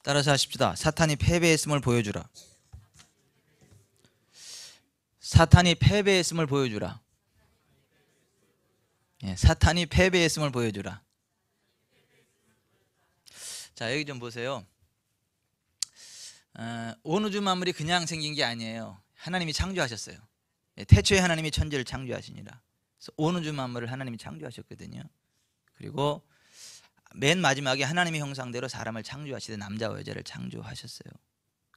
따라서 하십시다. 사탄이 패배했음을 보여주라. 사탄이 패배했음을 보여주라. 예, 사탄이 패배했음을 보여주라. 자, 여기 좀 보세요. 온 우주 만물이 그냥 생긴 게 아니에요. 하나님이 창조하셨어요. 예, 태초에 하나님이 천지를 창조하시니라. 그래서 온 우주 만물을 하나님이 창조하셨거든요. 그리고 맨 마지막에 하나님의 형상대로 사람을 창조하시되 남자와 여자를 창조하셨어요.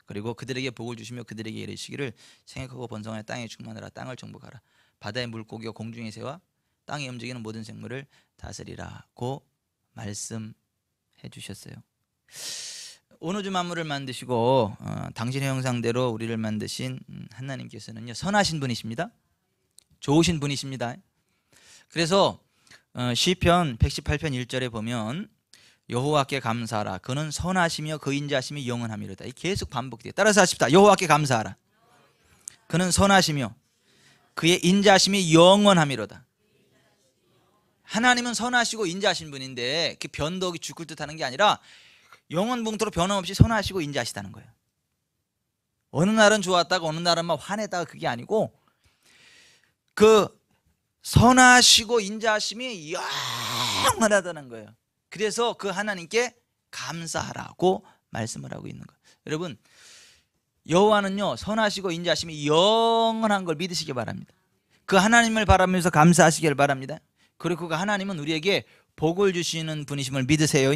그리고 그들에게 복을 주시며 그들에게 이르시기를 생육하고 번성하여 땅에 충만하라. 땅을 정복하라. 바다의 물고기와 공중의 새와 땅에 움직이는 모든 생물을 다스리라고 말씀해 주셨어요. 온 우주 만물을 만드시고 당신의 형상대로 우리를 만드신 하나님께서는요, 선하신 분이십니다. 좋으신 분이십니다. 그래서 시편 118편 1절에 보면 여호와께 감사하라. 그는 선하시며 그 인자하심이 영원하미로다. 계속 반복돼요. 따라서 하십시다. 여호와께 감사하라. 그는 선하시며 그의 인자하심이 영원하미로다. 하나님은 선하시고 인자하신 분인데 그 변덕이 죽을 듯하는 게 아니라 영원봉토로 변함없이 선하시고 인자하시다는 거예요. 어느 날은 좋았다가 어느 날은 막 화냈다가 그게 아니고 그 선하시고 인자하심이 영원하다는 거예요. 그래서 그 하나님께 감사하라고 말씀을 하고 있는 거예요. 여러분, 여호와는요, 선하시고 인자하심이 영원한 걸 믿으시기 바랍니다. 그 하나님을 바라면서 감사하시길 바랍니다. 그리고 그 하나님은 우리에게 복을 주시는 분이심을 믿으세요.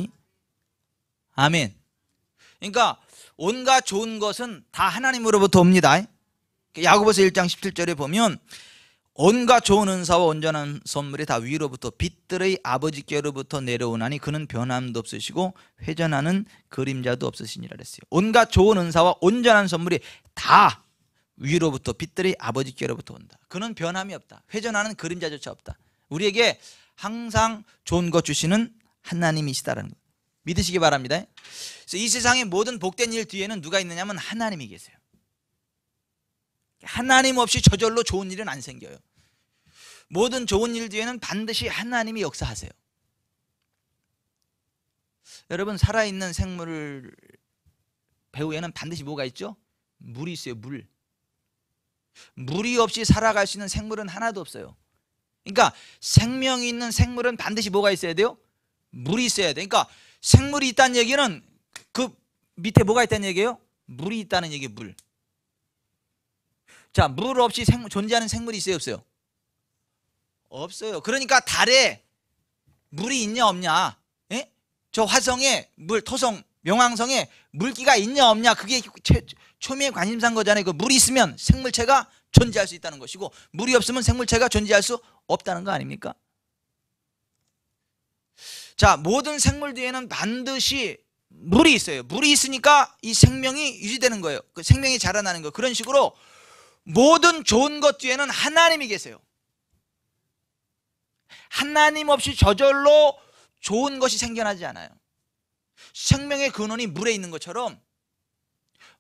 아멘. 그러니까 온갖 좋은 것은 다 하나님으로부터 옵니다. 야고보서 1장 17절에 보면 온갖 좋은 은사와 온전한 선물이 다 위로부터 빛들의 아버지께로부터 내려오나니 그는 변함도 없으시고 회전하는 그림자도 없으시니라 그랬어요. 온갖 좋은 은사와 온전한 선물이 다 위로부터 빛들의 아버지께로부터 온다. 그는 변함이 없다. 회전하는 그림자조차 없다. 우리에게 항상 좋은 것 주시는 하나님이시다라는 것 믿으시기 바랍니다. 그래서 이 세상의 모든 복된 일 뒤에는 누가 있느냐면 하나님이 계세요. 하나님 없이 저절로 좋은 일은 안 생겨요. 모든 좋은 일 뒤에는 반드시 하나님이 역사하세요. 여러분, 살아있는 생물 배후에는 반드시 뭐가 있죠? 물이 있어요. 물이 없이 살아갈 수 있는 생물은 하나도 없어요. 그러니까 생명이 있는 생물은 반드시 뭐가 있어야 돼요? 물이 있어야 돼. 그러니까 생물이 있다는 얘기는 그 밑에 뭐가 있다는 얘기예요? 물이 있다는 얘기예요. 물. 자, 물 없이 존재하는 생물이 있어요, 없어요? 없어요. 그러니까 달에 물이 있냐 없냐, 예? 저 화성에 물, 토성, 명왕성에 물기가 있냐 없냐, 그게 초미의 관심사인 거잖아요. 그 물이 있으면 생물체가 존재할 수 있다는 것이고 물이 없으면 생물체가 존재할 수 없다는 거 아닙니까? 자, 모든 생물 뒤에는 반드시 물이 있어요. 물이 있으니까 이 생명이 유지되는 거예요. 그 생명이 자라나는 거예요. 그런 식으로 모든 좋은 것 뒤에는 하나님이 계세요. 하나님 없이 저절로 좋은 것이 생겨나지 않아요. 생명의 근원이 물에 있는 것처럼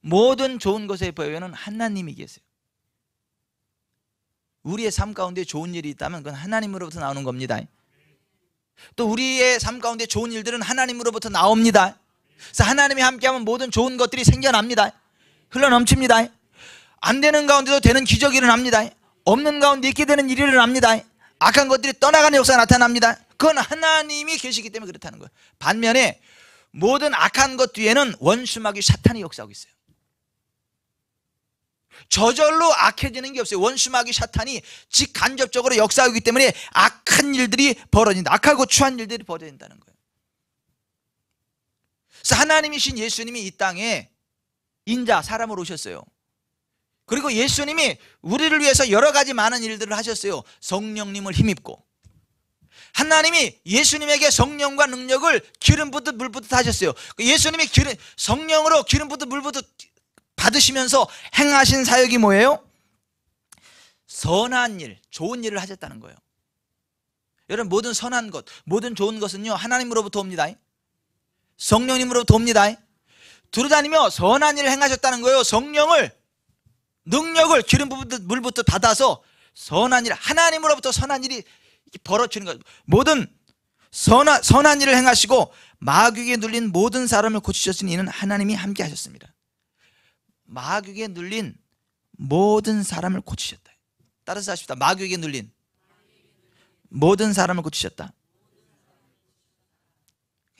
모든 좋은 것의 배후에는 하나님이 계세요. 우리의 삶 가운데 좋은 일이 있다면 그건 하나님으로부터 나오는 겁니다. 또 우리의 삶 가운데 좋은 일들은 하나님으로부터 나옵니다. 그래서 하나님이 함께하면 모든 좋은 것들이 생겨납니다. 흘러넘칩니다. 안 되는 가운데도 되는 기적이 일어납니다. 없는 가운데 있게 되는 일이 일어납니다. 악한 것들이 떠나가는 역사가 나타납니다. 그건 하나님이 계시기 때문에 그렇다는 거예요. 반면에 모든 악한 것 뒤에는 원수마귀 사탄이 역사하고 있어요. 저절로 악해지는 게 없어요. 원수마귀 사탄이 직간접적으로 역사하기 때문에 악한 일들이 벌어진다. 악하고 추한 일들이 벌어진다는 거예요. 그래서 하나님이신 예수님이 이 땅에 인자, 사람으로 오셨어요. 그리고 예수님이 우리를 위해서 여러 가지 많은 일들을 하셨어요. 성령님을 힘입고 하나님이 예수님에게 성령과 능력을 기름 붓듯 물 붓듯 하셨어요. 예수님이 성령으로 기름 붓듯 물 붓듯 받으시면서 행하신 사역이 뭐예요? 선한 일, 좋은 일을 하셨다는 거예요. 여러분, 모든 선한 것, 모든 좋은 것은요 하나님으로부터 옵니다. 성령님으로부터 옵니다. 두루다니며 선한 일을 행하셨다는 거예요. 성령을, 능력을 기름 붓듯 물 붓듯 받아서 선한 일, 하나님으로부터 선한 일이 벌어지는 거예요. 모든 선한 일을 행하시고 마귀에게 눌린 모든 사람을 고치셨으니 이는 하나님이 함께 하셨습니다. 마귀에게 눌린 모든 사람을 고치셨다. 따라서 하십시다. 마귀에게 눌린 모든 사람을 고치셨다.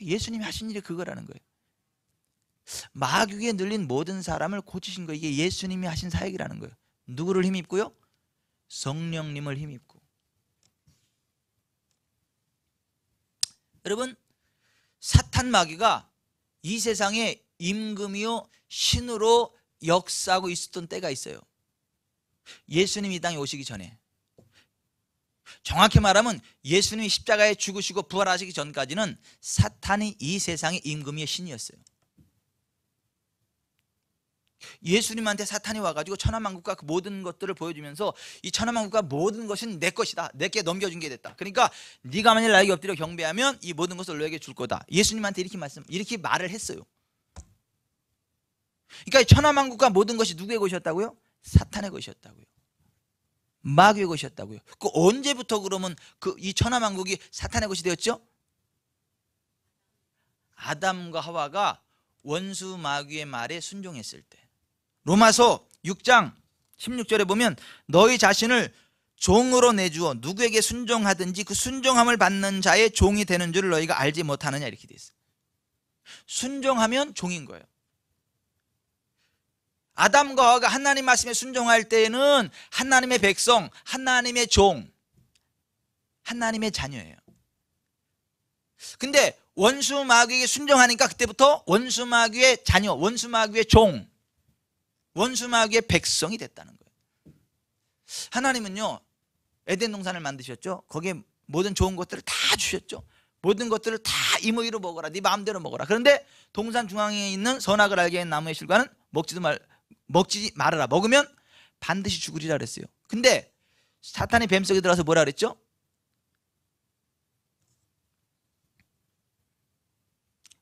예수님이 하신 일이 그거라는 거예요. 마귀에 눌린 모든 사람을 고치신 거, 이게 예수님이 하신 사역이라는 거예요. 누구를 힘입고요? 성령님을 힘입고. 여러분, 사탄 마귀가 이 세상에 임금이요 신으로 역사하고 있었던 때가 있어요. 예수님이 이 땅에 오시기 전에. 정확히 말하면 예수님이 십자가에 죽으시고 부활하시기 전까지는 사탄이 이 세상의 임금이요 신이었어요. 예수님한테 사탄이 와가지고 천하만국과 그 모든 것들을 보여주면서 이 천하만국과 모든 것은 내 것이다, 내게 넘겨준 게 됐다. 그러니까 네가 만일 나에게 엎드려 경배하면 이 모든 것을 너에게 줄 거다. 예수님한테 이렇게 말을 했어요. 그러니까 이 천하만국과 모든 것이 누구의 것이었다고요? 사탄의 것이었다고요. 마귀의 것이었다고요. 그 언제부터 그러면 이 천하만국이 사탄의 것이 되었죠? 아담과 하와가 원수 마귀의 말에 순종했을 때. 로마서 6장 16절에 보면 너희 자신을 종으로 내주어 누구에게 순종하든지 그 순종함을 받는 자의 종이 되는 줄을 너희가 알지 못하느냐, 이렇게 돼 있어요. 순종하면 종인 거예요. 아담과 하와가 하나님 말씀에 순종할 때에는 하나님의 백성, 하나님의 종, 하나님의 자녀예요. 근데 원수 마귀에게 순종하니까 그때부터 원수 마귀의 자녀, 원수 마귀의 종, 원수 마귀의 백성이 됐다는 거예요. 하나님은요 에덴 동산을 만드셨죠. 거기에 모든 좋은 것들을 다 주셨죠. 모든 것들을 다 임의로 먹어라, 네 마음대로 먹어라. 그런데 동산 중앙에 있는 선악을 알게 하는 나무의 실과는 먹지 말아라. 먹으면 반드시 죽으리라 그랬어요. 근데 사탄이 뱀속에 들어가서 뭐라 그랬죠?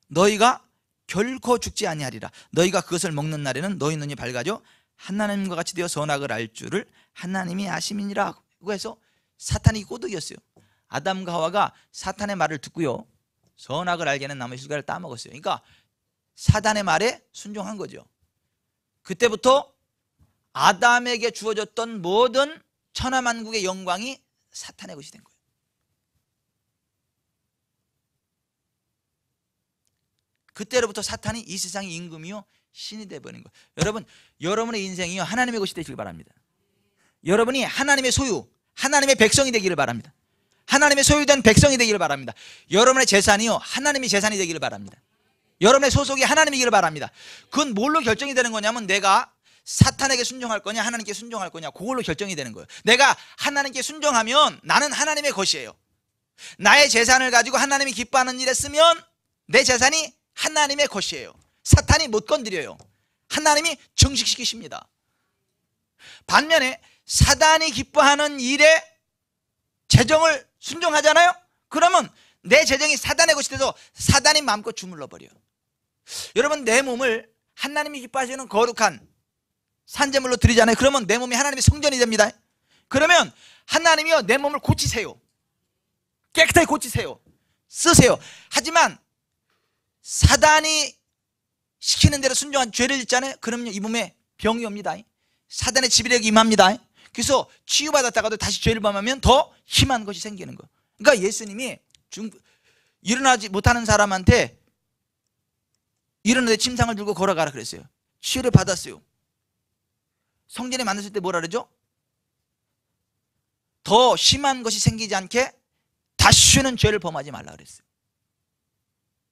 너희가 결코 죽지 아니하리라. 너희가 그것을 먹는 날에는 너희 눈이 밝아져 하나님과 같이 되어 선악을 알 줄을 하나님이 아심이니라. 그래서 사탄이 꼬드겼어요. 아담과 하와가 사탄의 말을 듣고요 선악을 알게 하는 나무의 실과를 따먹었어요. 그러니까 사단의 말에 순종한 거죠. 그때부터 아담에게 주어졌던 모든 천하만국의 영광이 사탄의 것이 된 거예요. 그때로부터 사탄이 이 세상의 임금이요 신이 되어버린 거예요. 여러분, 여러분의 인생이요 하나님의 것이 되시길 바랍니다. 여러분이 하나님의 소유, 하나님의 백성이 되기를 바랍니다. 하나님의 소유된 백성이 되기를 바랍니다. 여러분의 재산이요 하나님의 재산이 되기를 바랍니다. 여러분의 소속이 하나님이기를 바랍니다. 그건 뭘로 결정이 되는 거냐면 내가 사탄에게 순종할 거냐 하나님께 순종할 거냐, 그걸로 결정이 되는 거예요. 내가 하나님께 순종하면 나는 하나님의 것이에요. 나의 재산을 가지고 하나님이 기뻐하는 일에 쓰면 내 재산이 하나님의 것이에요. 사탄이 못 건드려요. 하나님이 증식시키십니다. 반면에 사단이 기뻐하는 일에 재정을 순종하잖아요. 그러면 내 재정이 사단의 것이 돼서 사단이 마음껏 주물러 버려요. 여러분, 내 몸을 하나님이 기뻐하시는 거룩한 산제물로 드리잖아요. 그러면 내 몸이 하나님의 성전이 됩니다. 그러면 하나님이요 내 몸을 고치세요. 깨끗하게 고치세요. 쓰세요. 하지만 사단이 시키는 대로 순종한 죄를 짓잖아요. 그러면 이 몸에 병이 옵니다. 사단의 지배력이 임합니다. 그래서 치유받았다가도 다시 죄를 범하면 더 심한 것이 생기는 거예요. 그러니까 예수님이 일어나지 못하는 사람한테 일어나는데 침상을 들고 걸어가라 그랬어요. 치유를 받았어요. 성전에 만났을 때 뭐라 그러죠? 더 심한 것이 생기지 않게 다시는 죄를 범하지 말라 그랬어요.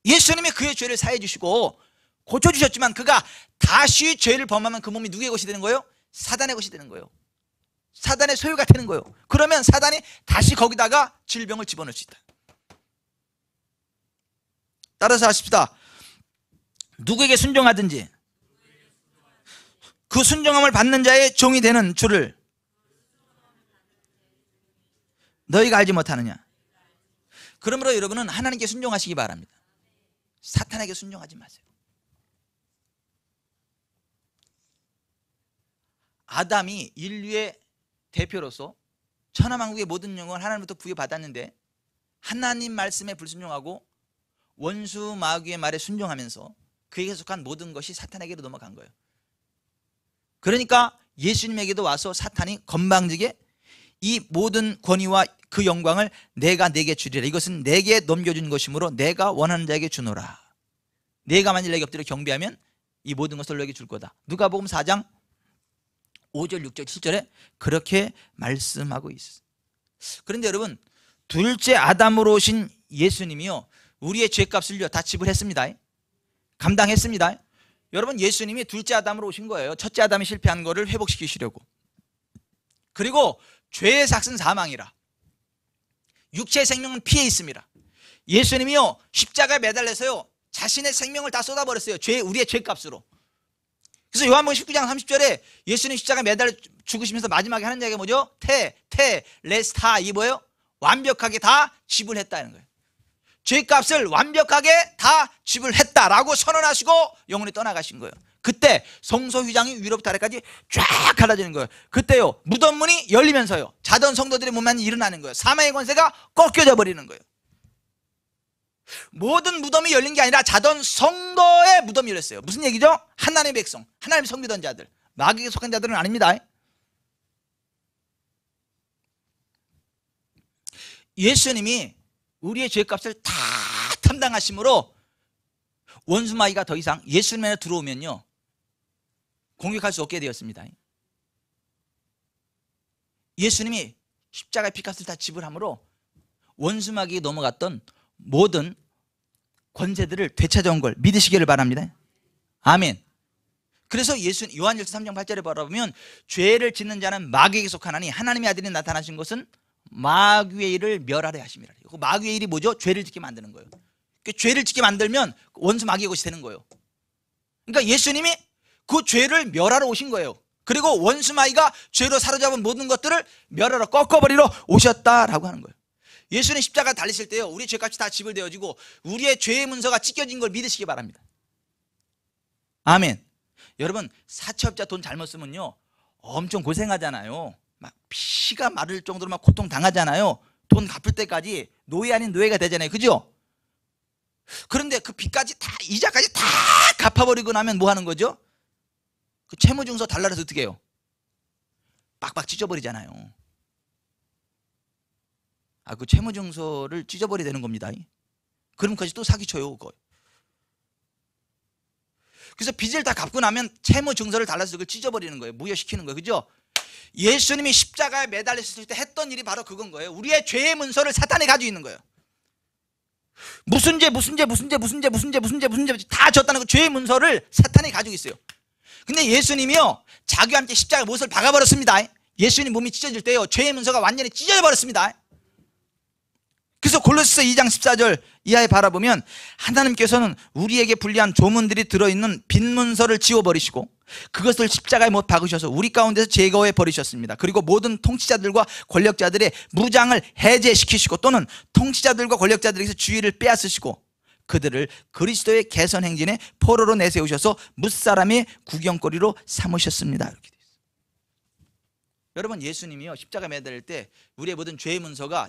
예수님이 그의 죄를 사해 주시고 고쳐주셨지만 그가 다시 죄를 범하면 그 몸이 누구의 것이 되는 거예요? 사단의 것이 되는 거예요. 사단의 소유가 되는 거예요. 그러면 사단이 다시 거기다가 질병을 집어넣을 수 있다. 따라서 하십시다. 누구에게 순종하든지 그 순종함을 받는 자의 종이 되는 줄을 너희가 알지 못하느냐. 그러므로 여러분은 하나님께 순종하시기 바랍니다. 사탄에게 순종하지 마세요. 아담이 인류의 대표로서 천하만국의 모든 영광을 하나님부터 부여받았는데 하나님 말씀에 불순종하고 원수 마귀의 말에 순종하면서 그에게 속한 모든 것이 사탄에게로 넘어간 거예요. 그러니까 예수님에게도 와서 사탄이 건방지게 이 모든 권위와 그 영광을 내가 내게 주리라. 이것은 내게 넘겨준 것이므로 내가 원하는 자에게 주노라. 내가 만일 내게 엎드려 경배하면 이 모든 것을 너에게 줄 거다. 누가복음 4장 5절 6절 7절에 그렇게 말씀하고 있어요. 그런데 여러분, 둘째 아담으로 오신 예수님이요, 우리의 죄값을요 다 지불했습니다. 감당했습니다. 여러분, 예수님이 둘째 아담으로 오신 거예요. 첫째 아담이 실패한 거를 회복시키시려고. 그리고 죄의 삭은 사망이라, 육체의 생명은 피해 있습니다. 예수님이요 십자가에 매달려서요 자신의 생명을 다 쏟아버렸어요. 우리의 죄값으로. 그래서 요한복음 19장 30절에 예수님 십자가에 매달려 죽으시면서 마지막에 하는 얘기가 뭐죠? 레스타, 이 뭐예요? 완벽하게 다 지불했다는 거예요. 죄값을 완벽하게 다 지불했다라고 선언하시고 영원히 떠나가신 거예요. 그때 성소휘장이 위로부터 아래까지 쫙 갈라지는 거예요. 그때요 무덤 문이 열리면서요 자던 성도들의 몸만 일어나는 거예요. 사망의 권세가 꺾여져 버리는 거예요. 모든 무덤이 열린 게 아니라 자던 성도의 무덤이 열렸어요. 무슨 얘기죠? 하나님의 백성, 하나님 섬기던 자들, 마귀에게 속한 자들은 아닙니다. 예수님이 우리의 죄값을 다 담당하심으로 원수 마귀가 더 이상 예수님에 들어오면요 공격할 수 없게 되었습니다. 예수님이 십자가의 피값을 다 지불함으로 원수 마귀에 넘어갔던 모든 권세들을 되찾아온 걸 믿으시기를 바랍니다. 아멘. 그래서 요한일서 3장 8절에 바라보면 죄를 짓는 자는 마귀에게 속하나니 하나님의 아들이 나타나신 것은 마귀의 일을 멸하려 하심이라. 그 마귀의 일이 뭐죠? 죄를 짓게 만드는 거예요. 죄를 짓게 만들면 원수 마귀의 것이 되는 거예요. 그러니까 예수님이 그 죄를 멸하러 오신 거예요. 그리고 원수 마귀가 죄로 사로잡은 모든 것들을 멸하러 꺾어버리러 오셨다라고 하는 거예요. 예수님 십자가 달리실 때요 우리 죄값이 다 지불되어지고 우리의 죄의 문서가 찢겨진 걸 믿으시기 바랍니다. 아멘. 여러분, 사채업자 돈 잘못 쓰면요 엄청 고생하잖아요. 막 피가 마를 정도로 막 고통 당하잖아요. 돈 갚을 때까지 노예 아닌 노예가 되잖아요. 그죠? 그런데 그 빚까지 다, 이자까지 다 갚아버리고 나면 뭐 하는 거죠? 그 채무증서 달라서 어떻게 해요? 빡빡 찢어버리잖아요. 그 채무증서를 찢어버려야 되는 겁니다. 그럼까지 또 사기쳐요. 그거. 그래서 빚을 다 갚고 나면 채무증서를 달라서 그걸 찢어버리는 거예요. 무효시키는 거예요. 그죠? 예수님이 십자가에 매달렸을 때 했던 일이 바로 그건 거예요. 우리의 죄의 문서를 사탄이 가지고 있는 거예요. 무슨 죄 다 졌다는 그 죄의 문서를 사탄이 가지고 있어요. 근데 예수님이요 자기와 함께 십자가에 못을 박아버렸습니다. 예수님 몸이 찢어질 때요 죄의 문서가 완전히 찢어져 버렸습니다. 그래서 골로새서 2장 14절 이하에 바라보면 하나님께서는 우리에게 불리한 조문들이 들어있는 빈 문서를 지워버리시고 그것을 십자가에 못 박으셔서 우리 가운데서 제거해 버리셨습니다. 그리고 모든 통치자들과 권력자들의 무장을 해제시키시고 또는 통치자들과 권력자들에게서 주의를 빼앗으시고 그들을 그리스도의 개선 행진의 포로로 내세우셔서 무사람의 구경거리로 삼으셨습니다. 이렇게 돼 있어요. 여러분, 예수님이요 십자가 매달릴 때 우리의 모든 죄의 문서가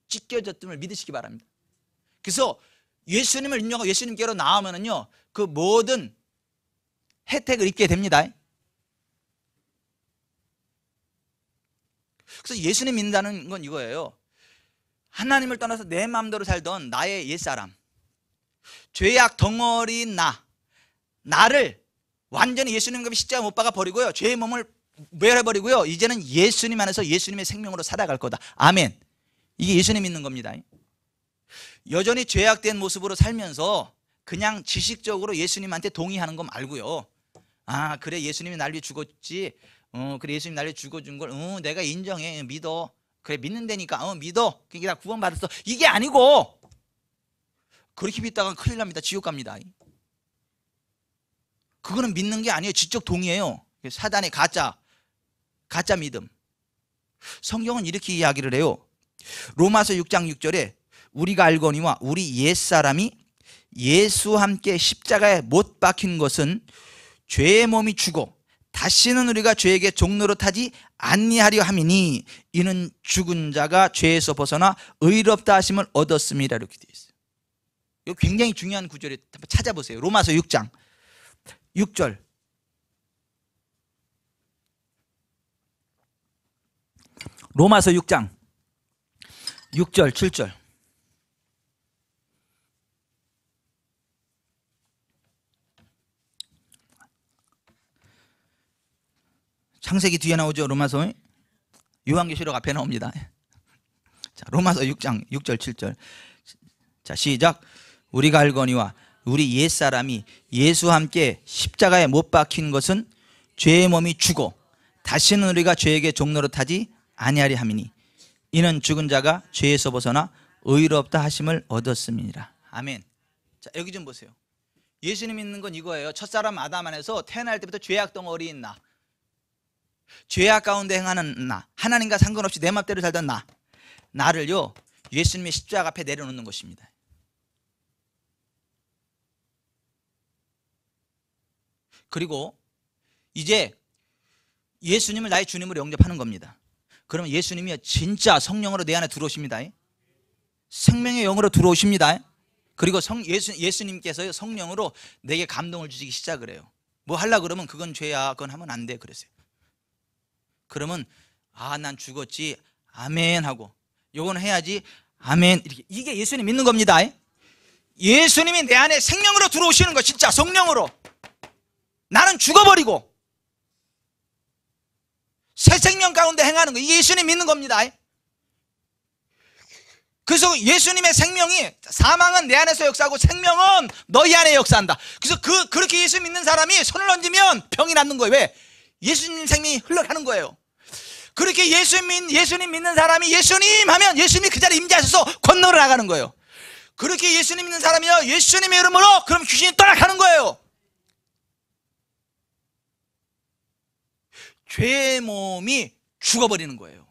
찢겨졌음을 믿으시기 바랍니다. 그래서 예수님을 인정하고 예수님께로 나오면은요 그 모든 혜택을 입게 됩니다. 그래서 예수님 믿는다는 건 이거예요. 하나님을 떠나서 내 마음대로 살던 나의 옛사람, 죄악 덩어리인 나를 완전히 예수님과 십자가 못 박아 버리고요 죄의 몸을 멸해버리고요 이제는 예수님 안에서 예수님의 생명으로 살아갈 거다. 아멘. 이게 예수님 믿는 겁니다. 여전히 죄악된 모습으로 살면서 그냥 지식적으로 예수님한테 동의하는 거 말고요. 그래 예수님이 날 위해 죽었지. 그래 예수님이 날 위해 죽어준 걸 내가 인정해. 믿어. 그래 믿는다니까. 믿어. 그러니까 나 구원받았어. 이게 아니고 그렇게 믿다가 큰일 납니다. 지옥 갑니다. 그거는 믿는 게 아니에요. 지적 동의예요. 사단의 가짜 믿음. 성경은 이렇게 이야기를 해요. 로마서 6장 6절에 우리가 알거니와 우리 옛사람이 예수와 함께 십자가에 못 박힌 것은 죄의 몸이 죽어 다시는 우리가 죄에게 종노릇 하지 아니하려 함이니 이는 죽은 자가 죄에서 벗어나 의롭다 하심을 얻었음이라. 이렇게 되어 있어요. 이거 굉장히 중요한 구절이 한번 찾아보세요. 로마서 6장 6절. 로마서 6장 6절 7절. 창세기 뒤에 나오죠. 로마서. 요한계시록 앞에 나옵니다. 자, 로마서 6장 6절 7절. 자, 시작. 우리가 알거니와 우리 옛사람이 예수와 함께 십자가에 못 박힌 것은 죄의 몸이 죽어 다시는 우리가 죄에게 종로로 타지 아니하리 함이니 이는 죽은 자가 죄에서 벗어나 의롭다 하심을 얻었음이니라. 아멘. 자, 여기 좀 보세요. 예수님 믿는 건 이거예요. 첫사람 아담 안에서 태어날 때부터 죄악 덩어리인 나, 죄악 가운데 행하는 나, 하나님과 상관없이 내 맘대로 살던 나를요 예수님의 십자가 앞에 내려놓는 것입니다. 그리고 이제 예수님을 나의 주님으로 영접하는 겁니다. 그러면 예수님이 진짜 성령으로 내 안에 들어오십니다. 생명의 영으로 들어오십니다. 그리고 예수님께서 성령으로 내게 감동을 주시기 시작을 해요. 뭐 하려고 그러면 그건 죄야, 그건 하면 안 돼 그랬어요. 그러면 아, 난 죽었지, 아멘 하고, 요건 해야지, 아멘, 이렇게. 이게 예수님 믿는 겁니다. 예수님이 내 안에 생명으로 들어오시는 거, 진짜 성령으로. 나는 죽어버리고 새 생명 가운데 행하는 거, 이게 예수님 믿는 겁니다. 그래서 예수님의 생명이, 사망은 내 안에서 역사하고 생명은 너희 안에 역사한다. 그래서 그렇게 예수 믿는 사람이 손을 얹으면 병이 낫는 거예요. 왜? 예수님 생명이 흘러가는 거예요. 그렇게 예수님 믿는 사람이 예수님 하면 예수님이 그 자리에 임재하셔서 건너러 나가는 거예요. 그렇게 예수님 믿는 사람이요 예수님의 이름으로, 그럼 귀신이 떠나가는 거예요. 죄의 몸이 죽어버리는 거예요.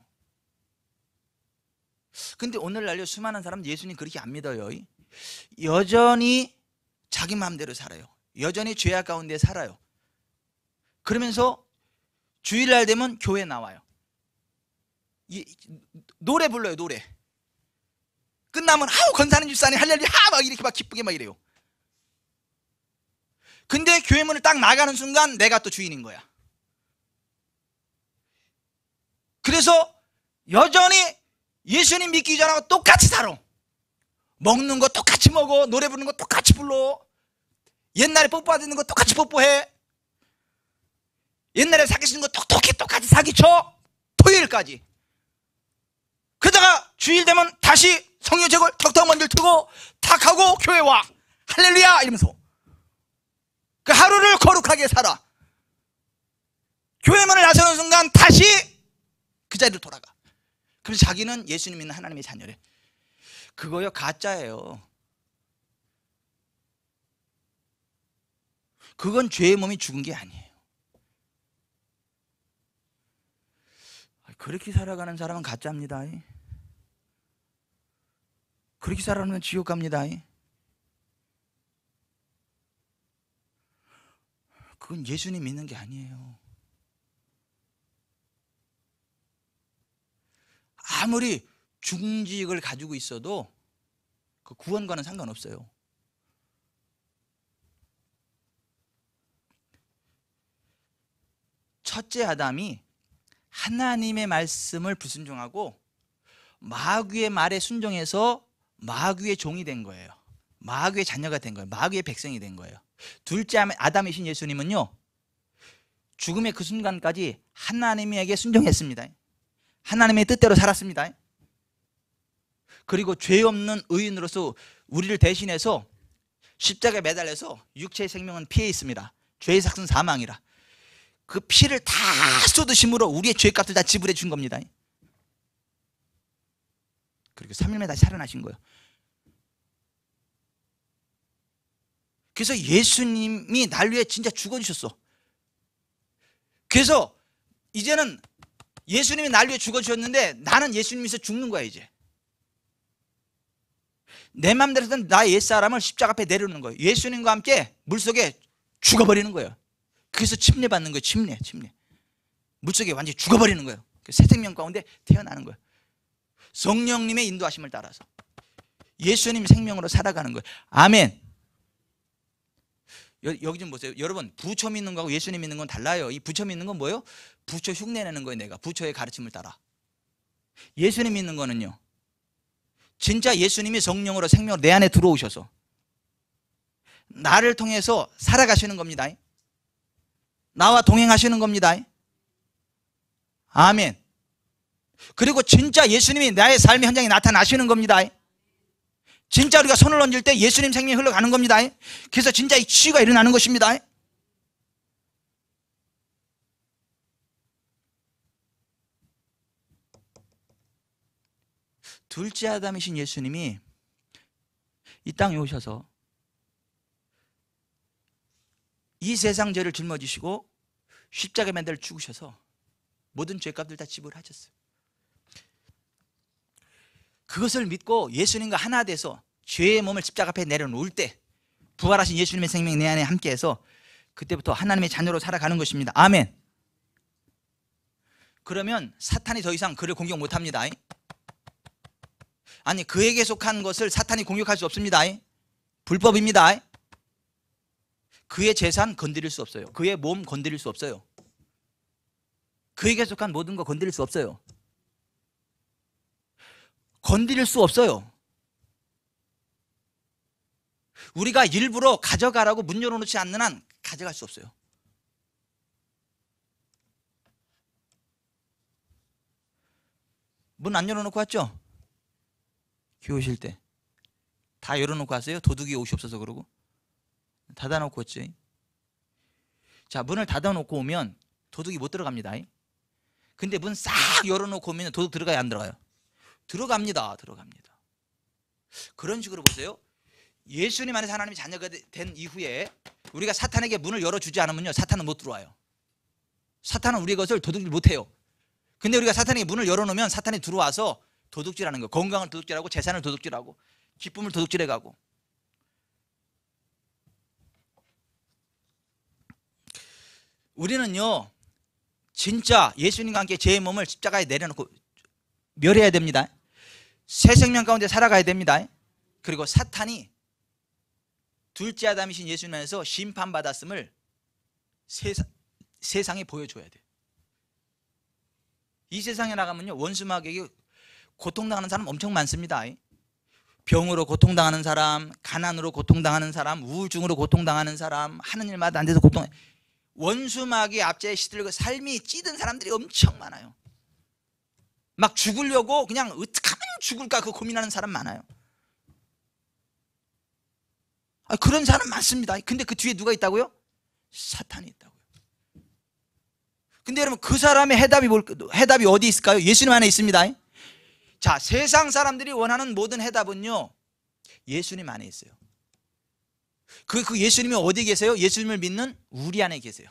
근데 오늘날요 수많은 사람은 예수님 그렇게 안 믿어요. 여전히 자기 마음대로 살아요. 여전히 죄악 가운데 살아요. 그러면서 주일날 되면 교회 나와요. 노래 불러요. 노래 끝나면 아우 건사는 집사님 할렐루야 막 이렇게 막 기쁘게 막 이래요. 근데 교회 문을 딱 나가는 순간 내가 또 주인인 거야. 그래서 여전히 예수님 믿기 전하고 똑같이 살아. 먹는 거 똑같이 먹어, 노래 부르는 거 똑같이 불러, 옛날에 뽀뽀하던 거 똑같이 뽀뽀해, 옛날에 사귀시는 거 똑같이 사귀쳐, 토요일까지. 그러다가 주일 되면 다시 성령 제걸 덕덕 먼저 트고 탁 하고 교회 와 할렐루야 이러면서 그 하루를 거룩하게 살아. 교회 문을 나서는 순간 다시 그 자리로 돌아가. 그래서 자기는 예수님 믿는 하나님의 자녀래. 그거요 가짜예요. 그건 죄의 몸이 죽은 게 아니에요. 그렇게 살아가는 사람은 가짜입니다. 그렇게 살아가면 지옥 갑니다. 그건 예수님 믿는 게 아니에요. 아무리 중직을 가지고 있어도 그 구원과는 상관없어요. 첫째 아담이 하나님의 말씀을 불순종하고 마귀의 말에 순종해서 마귀의 종이 된 거예요. 마귀의 자녀가 된 거예요. 마귀의 백성이 된 거예요. 둘째 아담이신 예수님은요 죽음의 그 순간까지 하나님에게 순종했습니다. 하나님의 뜻대로 살았습니다. 그리고 죄 없는 의인으로서 우리를 대신해서 십자가에 매달려서 육체의 생명은 피해 있습니다. 죄의 삭은 사망이라. 그 피를 다 쏟으심으로 우리의 죄값을 다 지불해 준 겁니다. 그리고 3일 만에 다시 살아나신 거예요. 그래서 예수님이 날 위해 진짜 죽어주셨어. 그래서 이제는 예수님이 날 위해 죽어주셨는데 나는 예수님에서 죽는 거야. 이제 내 맘대로 든 나의 옛사람을 십자가 앞에 내려놓는 거예요. 예수님과 함께 물속에 죽어버리는 거예요. 그래서 침례받는 거예요. 침례 물속에 완전히 죽어버리는 거예요. 새 생명 가운데 태어나는 거예요. 성령님의 인도하심을 따라서 예수님 생명으로 살아가는 거예요. 아멘. 여기 좀 보세요. 여러분, 부처 믿는 거하고 예수님 믿는 건 달라요. 이 부처 믿는 건 뭐예요? 부처 흉내내는 거예요. 내가 부처의 가르침을 따라. 예수님 믿는 거는요, 진짜 예수님이 성령으로 생명으로 내 안에 들어오셔서 나를 통해서 살아가시는 겁니다. 나와 동행하시는 겁니다. 아멘. 그리고 진짜 예수님이 나의 삶의 현장에 나타나시는 겁니다. 진짜 우리가 손을 얹을 때 예수님 생명이 흘러가는 겁니다. 그래서 진짜 이 치유가 일어나는 것입니다. 둘째 아담이신 예수님이 이 땅에 오셔서 이 세상 죄를 짊어지시고 십자가에 매달려 죽으셔서 모든 죄값들 다 지불하셨어요. 그것을 믿고 예수님과 하나 돼서 죄의 몸을 십자가 앞에 내려놓을 때 부활하신 예수님의 생명이 내 안에 함께해서 그때부터 하나님의 자녀로 살아가는 것입니다. 아멘. 그러면 사탄이 더 이상 그를 공격 못합니다. 아니, 그에게 속한 것을 사탄이 공격할 수 없습니다. 불법입니다. 그의 재산 건드릴 수 없어요. 그의 몸 건드릴 수 없어요. 그에게 속한 모든 거 건드릴 수 없어요. 건드릴 수 없어요. 우리가 일부러 가져가라고 문 열어놓지 않는 한 가져갈 수 없어요. 문 안 열어놓고 왔죠? 교회 오실 때 다 열어놓고 왔어요? 도둑이 옷이 없어서 그러고 닫아놓고 왔지. 자, 문을 닫아놓고 오면 도둑이 못 들어갑니다. 근데 문 싹 열어놓고 오면 도둑 들어가요, 안 들어가요? 들어갑니다. 그런 식으로 보세요. 예수님 안에서 하나님의 자녀가 된 이후에 우리가 사탄에게 문을 열어주지 않으면요, 사탄은 못 들어와요. 사탄은 우리의 것을 도둑질 못해요. 근데 우리가 사탄에게 문을 열어놓으면 사탄이 들어와서 도둑질하는 거예요. 건강을 도둑질하고 재산을 도둑질하고 기쁨을 도둑질해가고. 우리는요, 진짜 예수님과 함께 제 몸을 십자가에 내려놓고 멸해야 됩니다. 새 생명 가운데 살아가야 됩니다. 그리고 사탄이 둘째 아담이신 예수님 안에서 심판받았음을 세상에 보여줘야 돼요. 이 세상에 나가면요, 원수마귀에게 고통당하는 사람 엄청 많습니다. 병으로 고통당하는 사람, 가난으로 고통당하는 사람, 우울증으로 고통당하는 사람, 하는 일마다 안 돼서 원수마귀 압제에 시들고 삶이 찌든 사람들이 엄청 많아요. 막 죽으려고 그냥 어떻게 하면 죽을까 그 고민하는 사람 많아요. 그런 사람 많습니다. 근데 그 뒤에 누가 있다고요? 사탄이 있다고요. 근데 여러분, 그 사람의 해답이 어디 있을까요? 예수님 안에 있습니다. 자, 세상 사람들이 원하는 모든 해답은요, 예수님 안에 있어요. 그 예수님이 어디 계세요? 예수님을 믿는 우리 안에 계세요.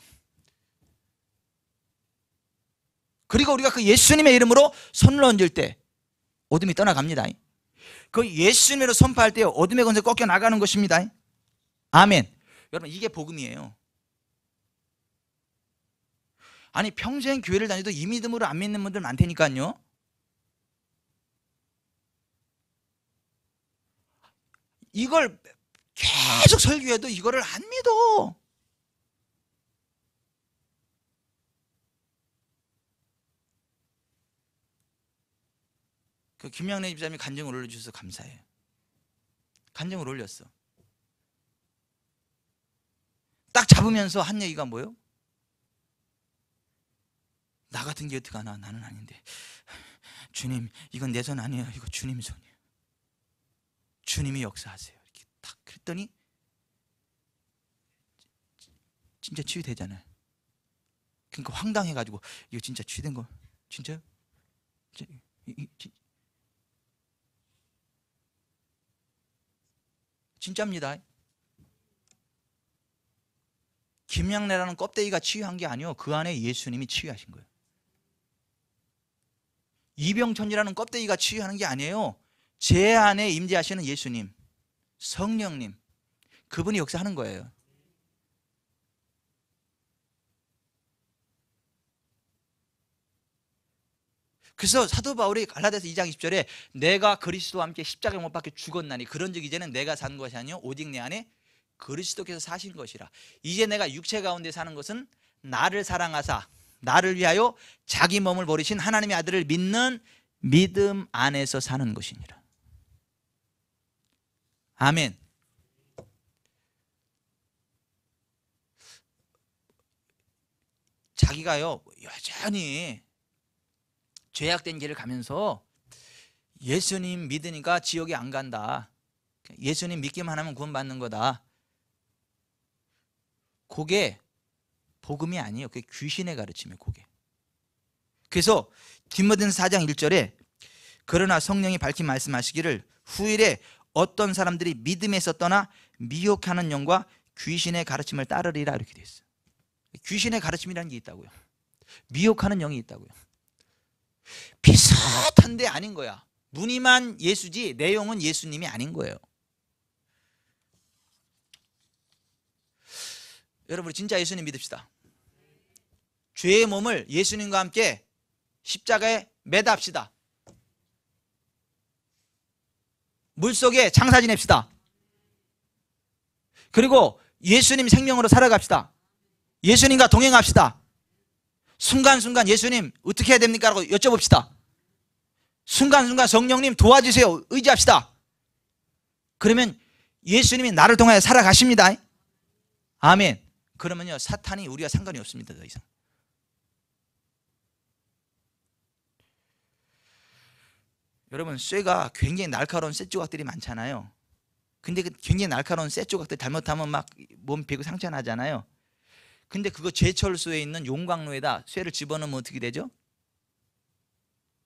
그리고 우리가 그 예수님의 이름으로 손을 얹을 때 어둠이 떠나갑니다. 그 예수님으로 선포할 때 어둠의 권세 꺾여 나가는 것입니다. 아멘. 여러분, 이게 복음이에요. 아니, 평생 교회를 다녀도 이 믿음으로 안 믿는 분들 많다니까요. 이걸 계속 설교해도 이거를 안 믿어. 그 김양래 집사님이 간증을 올려주셔서 감사해요. 간증을 올렸어. 딱 잡으면서 한 얘기가 뭐예요? 나 같은 게 어떡하나, 나는 아닌데. 주님, 이건 내 손 아니에요. 이거 주님 손이에요. 주님이 역사하세요. 이렇게 딱 그랬더니 진짜 치유되잖아요. 그러니까 황당해가지고, 이거 진짜 치유된 거 진짜요? 진짜입니다. 김양래라는 껍데기가 치유한 게 아니요, 그 안에 예수님이 치유하신 거예요. 이병천이라는 껍데기가 치유하는 게 아니에요. 제 안에 임재하시는 예수님, 성령님, 그분이 역사하는 거예요. 그래서 사도 바울이 갈라디아서 2장 20절에 내가 그리스도와 함께 십자가에 못 박혀 죽었나니 그런즉 이제는 내가 산 것이 아니요 오직 내 안에 그리스도께서 사신 것이라. 이제 내가 육체 가운데 사는 것은 나를 사랑하사 나를 위하여 자기 몸을 버리신 하나님의 아들을 믿는 믿음 안에서 사는 것이니라. 아멘. 자기가요 여전히 죄악된 길을 가면서 예수님 믿으니까 지옥에 안 간다, 예수님 믿기만 하면 구원받는 거다, 그게 복음이 아니에요. 그게 귀신의 가르침이에요. 그게. 그래서 디모데전서 4장 1절에 그러나 성령이 밝히 말씀하시기를 후일에 어떤 사람들이 믿음에서 떠나 미혹하는 영과 귀신의 가르침을 따르리라 이렇게 돼 있어요. 귀신의 가르침이라는 게 있다고요. 미혹하는 영이 있다고요. 비슷한데 아닌 거야. 무늬만 예수지 내용은 예수님이 아닌 거예요. 여러분 진짜 예수님 믿읍시다. 죄의 몸을 예수님과 함께 십자가에 매답시다. 물속에 장사 지냅시다. 그리고 예수님 생명으로 살아갑시다. 예수님과 동행합시다. 순간순간 예수님 어떻게 해야 됩니까? 라고 여쭤봅시다. 순간순간 성령님 도와주세요. 의지합시다. 그러면 예수님이 나를 통하여 살아가십니다. 아멘. 그러면요 사탄이 우리와 상관이 없습니다. 더 이상. 여러분 쇠가 굉장히 날카로운 쇠 조각들이 많잖아요. 근데 그 굉장히 날카로운 쇠 조각들 잘못하면 막 몸 베고 상처 나잖아요. 근데 그거 제철소에 있는 용광로에다 쇠를 집어넣으면 어떻게 되죠?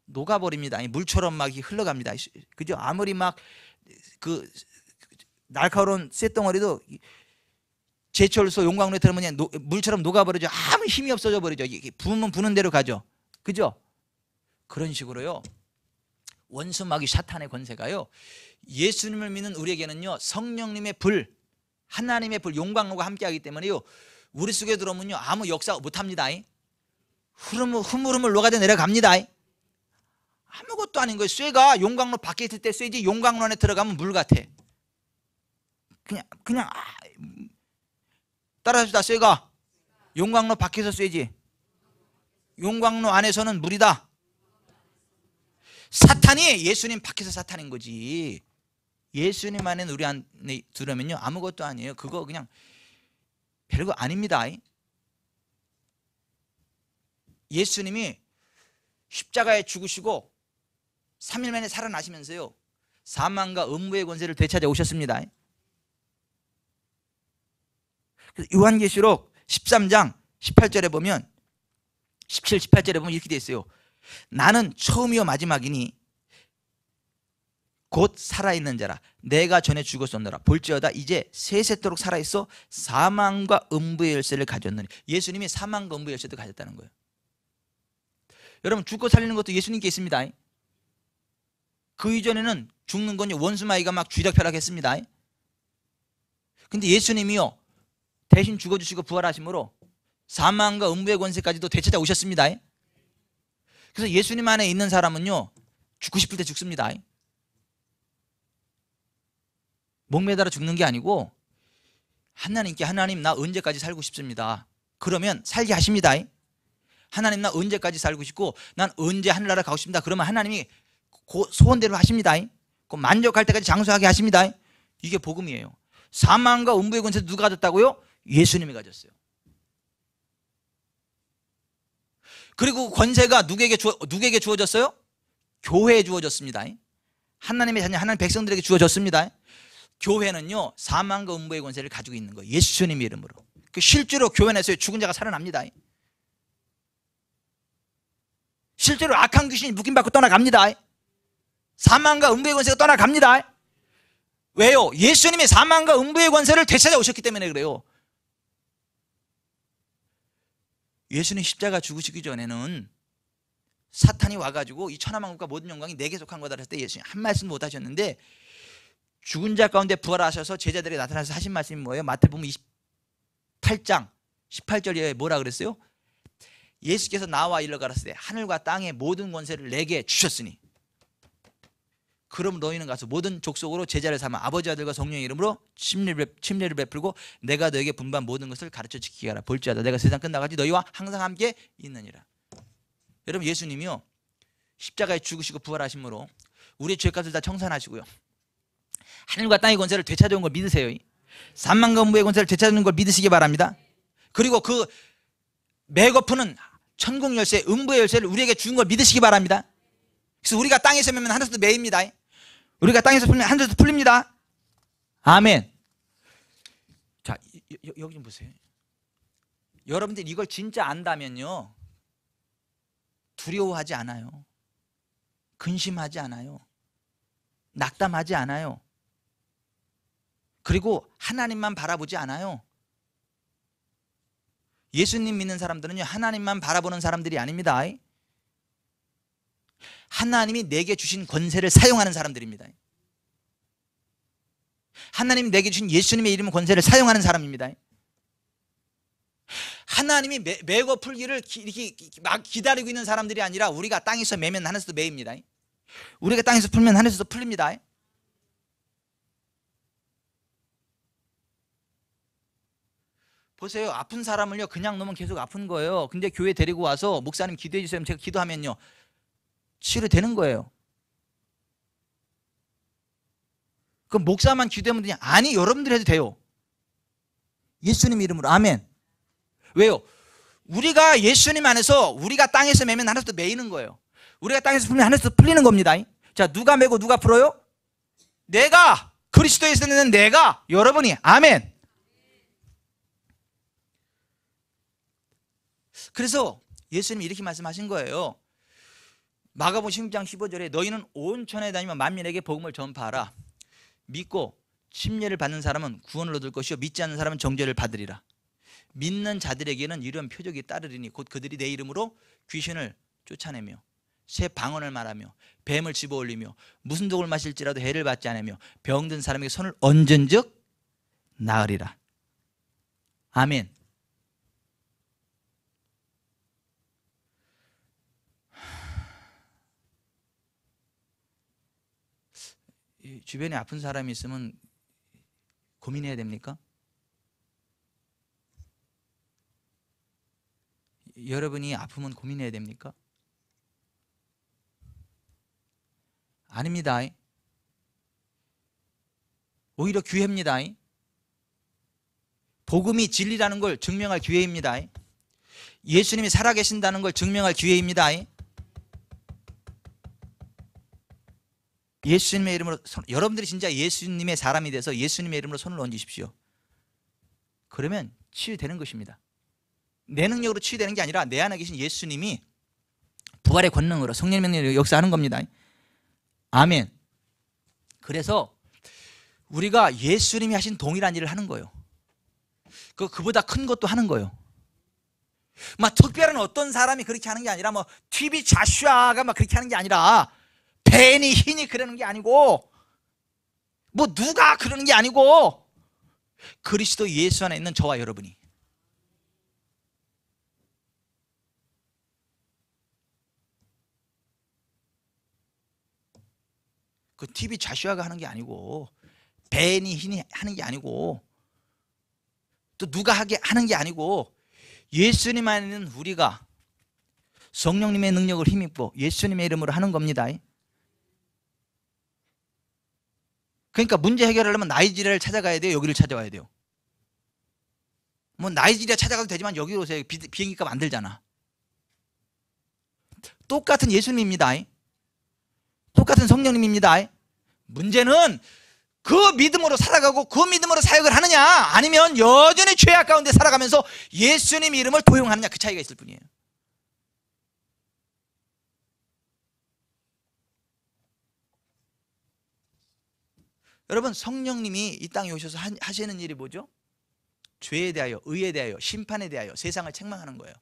녹아버립니다. 아니, 물처럼 막 흘러갑니다. 그죠? 아무리 막 그 날카로운 쇠덩어리도 제철소 용광로에 들어오면 물처럼 녹아버리죠. 아무 힘이 없어져 버리죠. 부으면 부는 대로 가죠. 그죠? 그런 식으로요 원수 마귀 사탄의 권세가요 예수님을 믿는 우리에게는요 성령님의 불, 하나님의 불, 용광로가 함께하기 때문에요 우리 속에 들어오면요 아무 역사 못합니다. 흐물흐물 녹아져 내려갑니다. 아무것도 아닌 거예요. 쇠가 용광로 밖에 있을 때 쇠지 용광로 안에 들어가면 물 같아. 그냥 따라합시다. 쇠가 용광로 밖에서 쇠지 용광로 안에서는 물이다. 사탄이 예수님 밖에서 사탄인 거지. 예수님 안에 우리 안에 들으면요 아무것도 아니에요. 그거 그냥 별거 아닙니다. 예수님이 십자가에 죽으시고 3일 만에 살아나시면서요 사망과 음부의 권세를 되찾아 오셨습니다. 요한계시록 13장 18절에 보면 17, 18절에 보면 이렇게 돼 있어요. 나는 처음이요 마지막이니 곧 살아있는 자라. 내가 전에 죽었었노라. 볼지어다 이제 세세토록 살아있어 사망과 음부의 열쇠를 가졌느니. 예수님이 사망과 음부의 열쇠도 가졌다는 거예요. 여러분 죽고 살리는 것도 예수님께 있습니다. 그 이전에는 죽는 건 원수마귀가 막 쥐락펴락했습니다. 근데 예수님이요 대신 죽어주시고 부활하심으로 사망과 음부의 권세까지도 되찾아 오셨습니다. 그래서 예수님 안에 있는 사람은요 죽고 싶을 때 죽습니다. 목매달아 죽는 게 아니고 하나님께 하나님 나 언제까지 살고 싶습니다. 그러면 살게 하십니다. 하나님 나 언제까지 살고 싶고 난 언제 하늘나라 가고 싶습니다. 그러면 하나님이 그 소원대로 하십니다. 그 만족할 때까지 장수하게 하십니다. 이게 복음이에요. 사망과 음부의 권세 누가 가졌다고요? 예수님이 가졌어요. 그리고 권세가 누구에게 주어졌어요? 교회에 주어졌습니다. 하나님의 자녀 하나님 백성들에게 주어졌습니다. 교회는요 사망과 음부의 권세를 가지고 있는 거예요. 예수님의 이름으로. 실제로 교회 내에서 죽은 자가 살아납니다. 실제로 악한 귀신이 묶임받고 떠나갑니다. 사망과 음부의 권세가 떠나갑니다. 왜요? 예수님이 사망과 음부의 권세를 되찾아 오셨기 때문에 그래요. 예수님 십자가 죽으시기 전에는 사탄이 와가지고 이 천하만국과 모든 영광이 내게 속한 거다 했을 때 예수님 한 말씀 못 하셨는데 죽은 자 가운데 부활하셔서 제자들에게 나타나서 하신 말씀이 뭐예요? 마태복음 28장 18절에 뭐라 그랬어요? 예수께서 나와 이르러 가라사대 하늘과 땅의 모든 권세를 내게 주셨으니 그럼 너희는 가서 모든 족속으로 제자를 삼아 아버지 아들과 성령의 이름으로 침례를 베풀고 내가 너에게 분반 모든 것을 가르쳐 지키게 하라. 볼지어다 내가 세상 끝나까지 너희와 항상 함께 있느니라. 여러분 예수님이요 십자가에 죽으시고 부활하심으로 우리의 죄값을 다 청산하시고요 하늘과 땅의 권세를 되찾아온 걸 믿으세요. 삼만권부의 권세를 되찾는 걸 믿으시기 바랍니다. 그리고 그 매거푸는 천국 열쇠 음부의 열쇠를 우리에게 준 걸 믿으시기 바랍니다. 그래서 우리가 땅에서 매면 하늘에서도 매입니다. 우리가 땅에서 풀면 하늘에서도 풀립니다. 아멘. 자 여기 좀 보세요. 여러분들 이걸 진짜 안다면요 두려워하지 않아요. 근심하지 않아요. 낙담하지 않아요. 그리고 하나님만 바라보지 않아요. 예수님 믿는 사람들은요 하나님만 바라보는 사람들이 아닙니다. 하나님이 내게 주신 권세를 사용하는 사람들입니다. 하나님이 내게 주신 예수님의 이름 권세를 사용하는 사람입니다. 하나님이 매고 풀기를 이렇게 막 기다리고 있는 사람들이 아니라 우리가 땅에서 매면 하늘에서도 매입니다. 우리가 땅에서 풀면 하늘에서도 풀립니다. 보세요. 아픈 사람을요 그냥 놓으면 계속 아픈 거예요. 근데 교회 데리고 와서 목사님 기도해 주세요. 제가 기도하면요 치료되는 거예요. 그럼 목사만 기도하면 되냐? 아니 여러분들 해도 돼요. 예수님 이름으로 아멘. 왜요? 우리가 예수님 안에서 우리가 땅에서 매면 하늘에서도 매이는 거예요. 우리가 땅에서 풀면 하늘에서도 풀리는 겁니다. 자 누가 매고 누가 풀어요? 내가 그리스도에서 있는 내가 여러분이 아멘. 그래서 예수님이 이렇게 말씀하신 거예요. 마가복음 16장 15절에 너희는 온 천하에 다니며 만민에게 복음을 전파하라. 믿고 침례를 받는 사람은 구원을 얻을 것이요 믿지 않는 사람은 정죄를 받으리라. 믿는 자들에게는 이런 표적이 따르리니 곧 그들이 내 이름으로 귀신을 쫓아내며 새 방언을 말하며 뱀을 집어올리며 무슨 독을 마실지라도 해를 받지 않으며 병든 사람에게 손을 얹은즉 나으리라. 아멘. 주변에 아픈 사람이 있으면 고민해야 됩니까? 여러분이 아프면 고민해야 됩니까? 아닙니다. 오히려 기회입니다. 복음이 진리라는 걸 증명할 기회입니다. 예수님이 살아계신다는 걸 증명할 기회입니다. 예수님의 이름으로 여러분들이 진짜 예수님의 사람이 돼서 예수님의 이름으로 손을 얹으십시오. 그러면 치유되는 것입니다. 내 능력으로 치유되는 게 아니라 내 안에 계신 예수님이 부활의 권능으로 성령의 능력으로 역사하는 겁니다. 아멘. 그래서 우리가 예수님이 하신 동일한 일을 하는 거예요. 그보다 큰 것도 하는 거예요. 막 특별한 어떤 사람이 그렇게 하는 게 아니라 뭐 TV 자슈아가 막 그렇게 하는 게 아니라 벤이 흰이 그러는 게 아니고 뭐 누가 그러는 게 아니고 그리스도 예수 안에 있는 저와 여러분이 그 TV 자슈아가 하는 게 아니고 벤이 흰이 하는 게 아니고 또 누가 하게 하는 게 아니고 예수님 안에 있는 우리가 성령님의 능력을 힘입고 예수님의 이름으로 하는 겁니다. 그러니까 문제 해결하려면 나이지리아를 찾아가야 돼요? 여기를 찾아와야 돼요? 뭐 나이지리아 찾아가도 되지만 여기로 오세요. 비행기 값 안 들잖아. 똑같은 예수님입니다. 똑같은 성령님입니다. 문제는 그 믿음으로 살아가고 그 믿음으로 사역을 하느냐 아니면 여전히 죄악 가운데 살아가면서 예수님 이름을 도용하느냐 그 차이가 있을 뿐이에요. 여러분 성령님이 이 땅에 오셔서 하시는 일이 뭐죠? 죄에 대하여, 의에 대하여, 심판에 대하여 세상을 책망하는 거예요.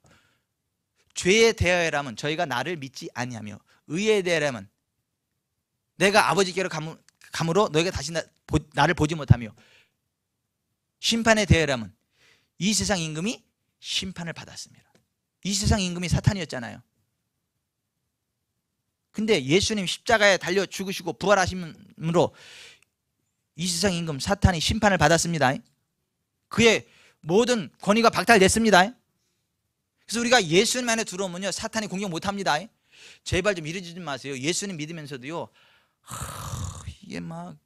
죄에 대하여라면 저희가 나를 믿지 아니하며 의에 대하여라면 내가 아버지께로 감으로 너희가 다시 나를 보지 못하며 심판에 대하여라면 이 세상 임금이 심판을 받았습니다. 이 세상 임금이 사탄이었잖아요. 근데 예수님 십자가에 달려 죽으시고 부활하심으로 이 세상 임금 사탄이 심판을 받았습니다. 그의 모든 권위가 박탈됐습니다. 그래서 우리가 예수님 안에 들어오면요, 사탄이 공격 못합니다. 제발 좀 이러지 좀 마세요. 예수님 믿으면서도요, 이게 막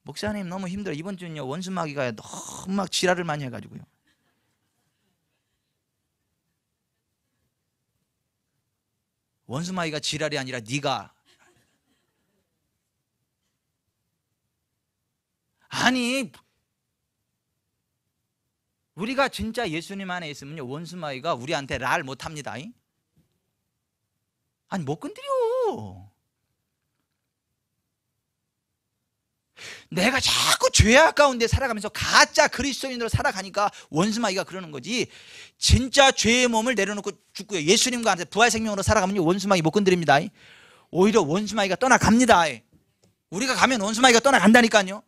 목사님 너무 힘들어. 이번 주는요, 원수마귀가 너무 막 지랄을 많이 해가지고요. 원수마귀가 지랄이 아니라 네가. 아니, 우리가 진짜 예수님 안에 있으면요, 원수마귀가 우리한테 랄 못합니다. 아니, 못 건드려. 내가 자꾸 죄악 가운데 살아가면서 가짜 그리스도인으로 살아가니까 원수마귀가 그러는 거지, 진짜 죄의 몸을 내려놓고 죽고요, 예수님과 함께 부활생명으로 살아가면요, 원수마귀 못 건드립니다. 오히려 원수마귀가 떠나갑니다. 우리가 가면 원수마귀가 떠나간다니까요.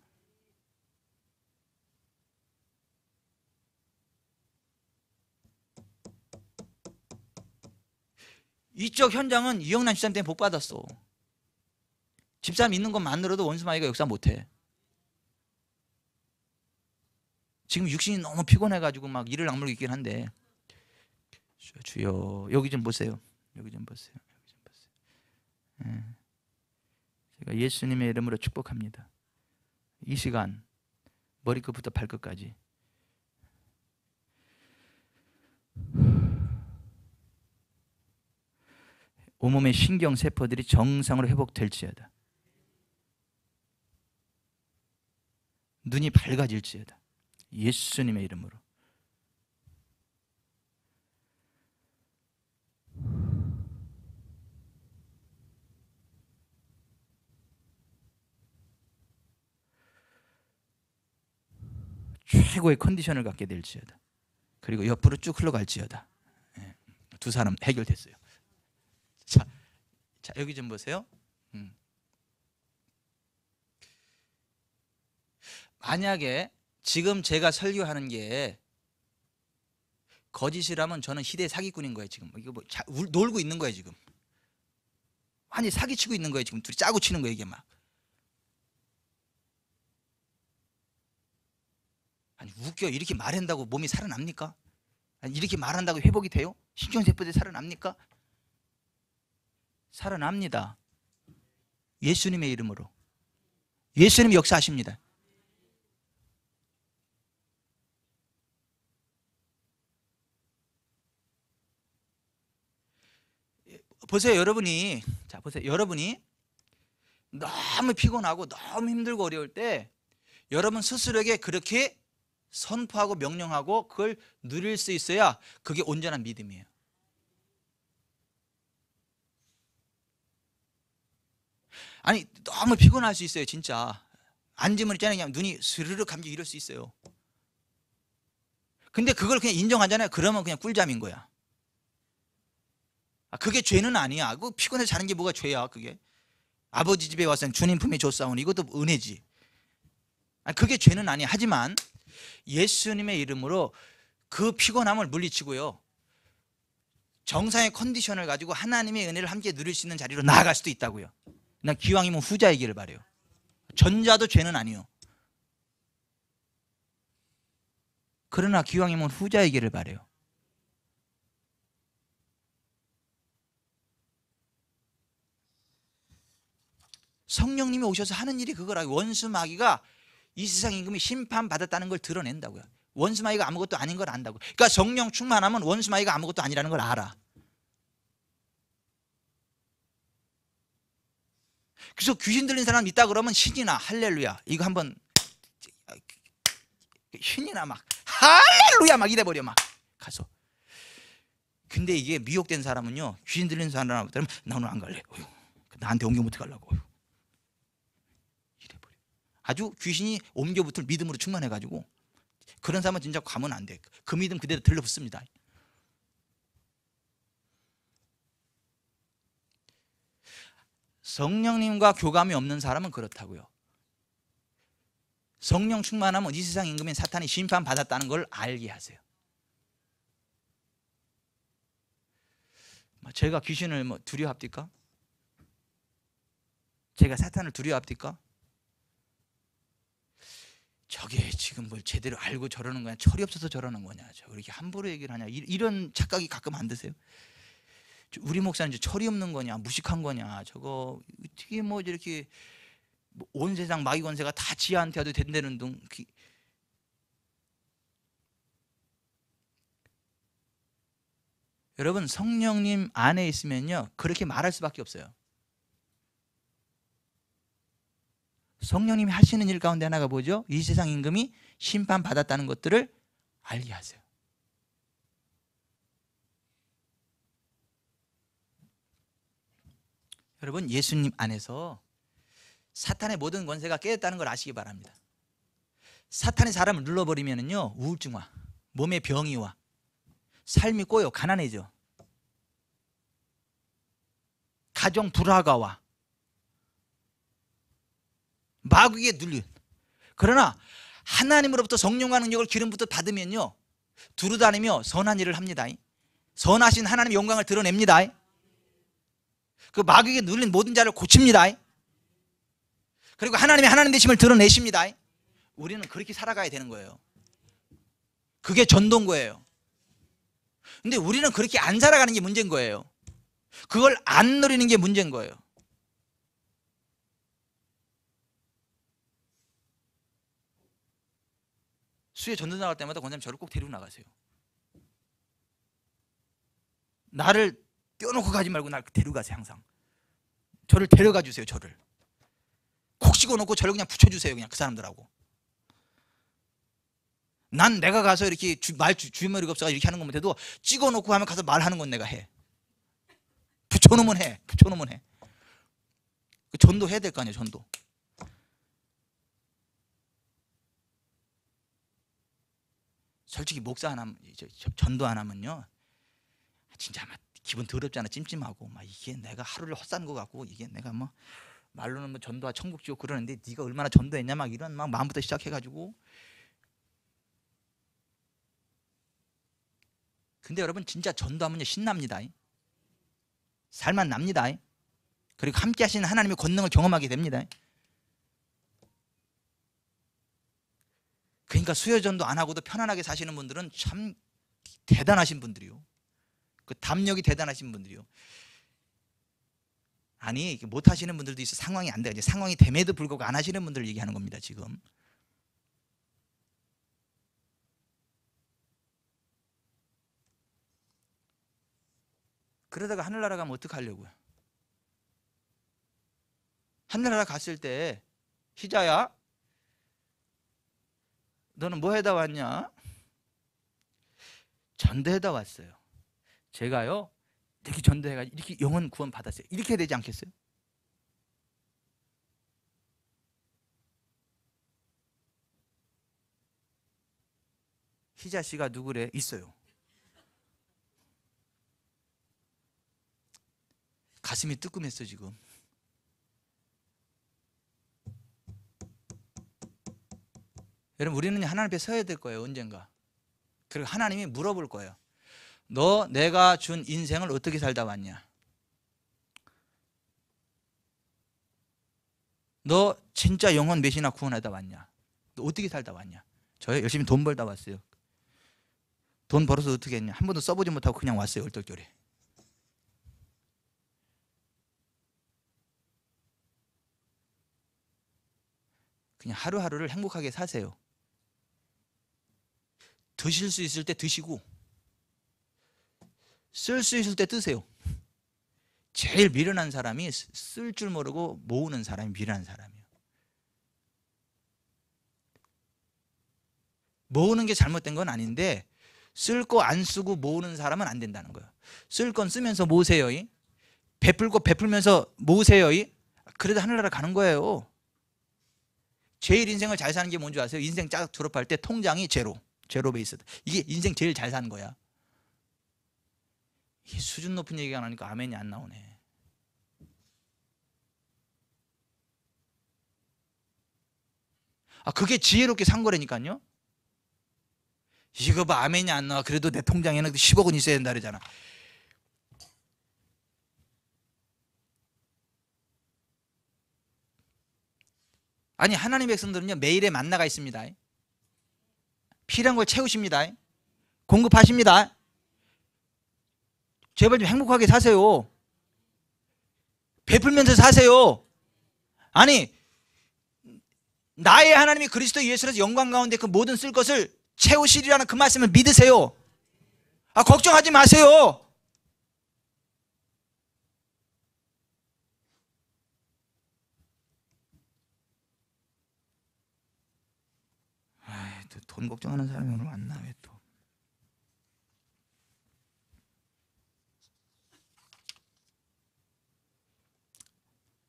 이쪽 현장은 이영란 집사님 때문에 복 받았어. 집사님 있는 것만으로도 원수마귀가 역사 못해. 지금 육신이 너무 피곤해가지고 막 이를 악물고 있긴 한데, 주여 여기 좀 보세요. 여기 좀 보세요. 여기 좀 보세요. 제가 예수님의 이름으로 축복합니다. 이 시간 머리끝부터 발끝까지 온몸의 신경세포들이 정상으로 회복될지어다. 눈이 밝아질지어다. 예수님의 이름으로. 최고의 컨디션을 갖게 될지어다. 그리고 옆으로 쭉 흘러갈지어다. 두 사람 해결됐어요. 자, 여기 좀 보세요. 만약에 지금 제가 설교하는 게 거짓이라면 저는 희대 사기꾼인 거예요. 지금 이거 뭐 놀고 있는 거예요. 지금 아니 사기치고 있는 거예요. 지금 둘이 짜고 치는 거예요. 이게 막. 아니 웃겨. 이렇게 말한다고 몸이 살아납니까? 아니, 이렇게 말한다고 회복이 돼요? 신경세포들이 살아납니까? 살아납니다. 예수님의 이름으로. 예수님이 역사하십니다. 보세요, 여러분이. 자, 보세요. 여러분이 너무 피곤하고 너무 힘들고 어려울 때 여러분 스스로에게 그렇게 선포하고 명령하고 그걸 누릴 수 있어야 그게 온전한 믿음이에요. 아니 너무 피곤할 수 있어요. 진짜 앉으면 있잖아요, 그냥 눈이 스르르 감기 이럴 수 있어요. 근데 그걸 그냥 인정하잖아요. 그러면 그냥 꿀잠인 거야. 그게 죄는 아니야. 그 피곤해서 자는 게 뭐가 죄야. 그게 아버지 집에 와서 주님 품에 줬사오니 이것도 은혜지. 그게 죄는 아니야. 하지만 예수님의 이름으로 그 피곤함을 물리치고요, 정상의 컨디션을 가지고 하나님의 은혜를 함께 누릴 수 있는 자리로 나아갈 수도 있다고요. 난 기왕이면 후자이기를 바라요. 전자도 죄는 아니요. 그러나 기왕이면 후자이기를 바라요. 성령님이 오셔서 하는 일이 그거라고요. 원수마귀가 이 세상 임금이 심판받았다는 걸 드러낸다고요. 원수마귀가 아무것도 아닌 걸 안다고요. 그러니까 성령 충만하면 원수마귀가 아무것도 아니라는 걸 알아. 그래서 귀신 들린 사람 있다 그러면 신이나 할렐루야 이거 한번 신이나 막 할렐루야 막 이래버려 막 가서. 근데 이게 미혹된 사람은요, 귀신 들린 사람한테 나 오늘 안 갈래. 나한테 옮겨 못 가려고. 이래버려. 아주 귀신이 옮겨 붙을 믿음으로 충만해가지고 그런 사람은 진짜 가면 안 돼. 그 믿음 그대로 들러붙습니다. 성령님과 교감이 없는 사람은 그렇다고요. 성령 충만하면 이 세상 임금인 사탄이 심판받았다는 걸 알게 하세요. 제가 귀신을 뭐 두려워합니까? 제가 사탄을 두려워합니까? 저게 지금 뭘 제대로 알고 저러는 거냐, 철이 없어서 저러는 거냐, 저 이렇게 함부로 얘기를 하냐, 이런 착각이 가끔 안 드세요? 우리 목사는 철이 없는 거냐, 무식한 거냐, 저거 어떻게 뭐 이렇게 온 세상 마귀 권세가 다 지하한테 와도 된다는 둥. 여러분, 성령님 안에 있으면요 그렇게 말할 수밖에 없어요. 성령님이 하시는 일 가운데 하나가 뭐죠? 이 세상 임금이 심판받았다는 것들을 알게 하세요. 여러분, 예수님 안에서 사탄의 모든 권세가 깨졌다는 걸 아시기 바랍니다. 사탄이 사람을 눌러버리면요 우울증 와, 몸에 병이 와, 삶이 꼬여, 가난해져, 가정 불화가 와, 마귀에 눌려. 그러나 하나님으로부터 성령과 능력을 기름부터 받으면요 두루다니며 선한 일을 합니다. 선하신 하나님의 영광을 드러냅니다. 그 마귀에게 눌린 모든 자를 고칩니다. 그리고 하나님의 하나님 되심을 드러내십니다. 우리는 그렇게 살아가야 되는 거예요. 그게 전도인 거예요. 근데 우리는 그렇게 안 살아가는 게 문제인 거예요. 그걸 안 누리는 게 문제인 거예요. 수해 전도 나갈 때마다 권사님 저를 꼭 데리고 나가세요. 나를 떼어놓고 가지 말고 날 데리고 가세요. 항상 저를 데려가 주세요. 저를 콕 씹어놓고 저를 그냥 붙여주세요. 그냥 그 사람들하고. 난 내가 가서 이렇게 주머니가 없어서 이렇게 하는 건 못해도 찍어놓고 하면 가서 말하는 건 내가 해. 붙여놓으면 해. 붙여놓으면 해. 전도 해야 될 거 아니에요. 전도. 솔직히 목사 하나, 전도 하나면요 진짜 막 기분 더럽잖아. 찜찜하고 막 이게 내가 하루를 헛산 것 같고, 이게 내가 뭐 말로는 뭐 전도와 천국 지옥 그러는데 네가 얼마나 전도했냐 막 이런 막 마음부터 시작해가지고. 근데 여러분 진짜 전도하면요 신납니다. 살만 납니다. 그리고 함께 하시는 하나님의 권능을 경험하게 됩니다. 그러니까 수요전도 안 하고도 편안하게 사시는 분들은 참 대단하신 분들이요. 그 담력이 대단하신 분들이요. 아니 못 하시는 분들도 있어. 상황이 안 돼. 이제 상황이 됨에도 불구하고 안 하시는 분들을 얘기하는 겁니다. 지금. 그러다가 하늘나라 가면 어떡하려고요? 하늘나라 갔을 때 희자야 너는 뭐 해다 왔냐? 전도해다 왔어요. 제가요 이렇게 전도해가지고 이렇게 영혼 구원 받았어요. 이렇게 해야 되지 않겠어요? 희자 씨가 누구래? 있어요. 가슴이 뜨끔했어 지금. 여러분 우리는 하나님 앞에 서야 될 거예요. 언젠가. 그리고 하나님이 물어볼 거예요. 너 내가 준 인생을 어떻게 살다 왔냐? 너 진짜 영혼 몇이나 구원하다 왔냐? 너 어떻게 살다 왔냐? 저요 열심히 돈 벌다 왔어요. 돈 벌어서 어떻게 했냐? 한 번도 써보지 못하고 그냥 왔어요. 얼떨결에. 그냥 하루하루를 행복하게 사세요. 드실 수 있을 때 드시고 쓸 수 있을 때 뜨세요. 제일 미련한 사람이 쓸 줄 모르고 모으는 사람이 미련한 사람이에요. 모으는 게 잘못된 건 아닌데 쓸 거 안 쓰고 모으는 사람은 안 된다는 거예요. 쓸 건 쓰면서 모으세요. 베풀 거 베풀면서 모으세요. 그래도 하늘나라 가는 거예요. 제일 인생을 잘 사는 게 뭔지 아세요? 인생 쫙 졸업할 때 통장이 제로 베이스다. 이게 인생 제일 잘 사는 거야. 이게 수준 높은 얘기가 나니까 아멘이 안 나오네. 그게 지혜롭게 산 거라니까요. 이거 봐 아멘이 안 나와. 그래도 내 통장에는 10억 원 있어야 된다 그러잖아. 아니 하나님 백성들은요 매일의 만나가 있습니다. 필요한 걸 채우십니다. 공급하십니다. 제발 좀 행복하게 사세요. 베풀면서 사세요. 아니 나의 하나님이 그리스도 예수에서 영광 가운데 그 모든 쓸 것을 채우시리라는 그 말씀을 믿으세요. 걱정하지 마세요. 또 돈 걱정하는 사람이 오늘 왔나 왜 또.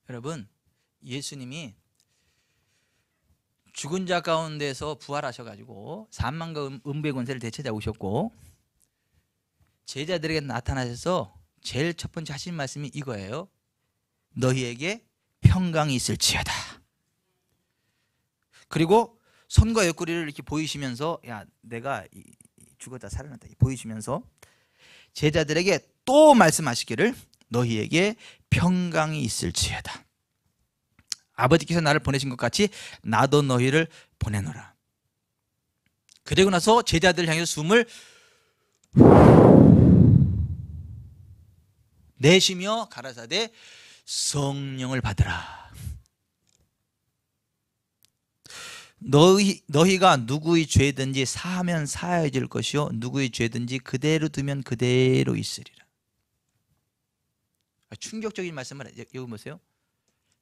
여러분 예수님이 죽은 자 가운데서 부활하셔가지고 산만과 음부의 권세를 되찾아 오셨고 제자들에게 나타나셔서 제일 첫 번째 하신 말씀이 이거예요. 너희에게 평강이 있을지어다. 그리고 손과 옆구리를 이렇게 보이시면서 야 내가 죽었다 살아났다 보이시면서 제자들에게 또 말씀하시기를 너희에게 평강이 있을지어다. 아버지께서 나를 보내신 것 같이 나도 너희를 보내노라. 그리고 나서 제자들 향해서 숨을 내쉬며 가라사대 성령을 받으라. 너희가 누구의 죄든지 사하면 사해질 것이요 누구의 죄든지 그대로 두면 그대로 있으리라. 충격적인 말씀을 여기 보세요.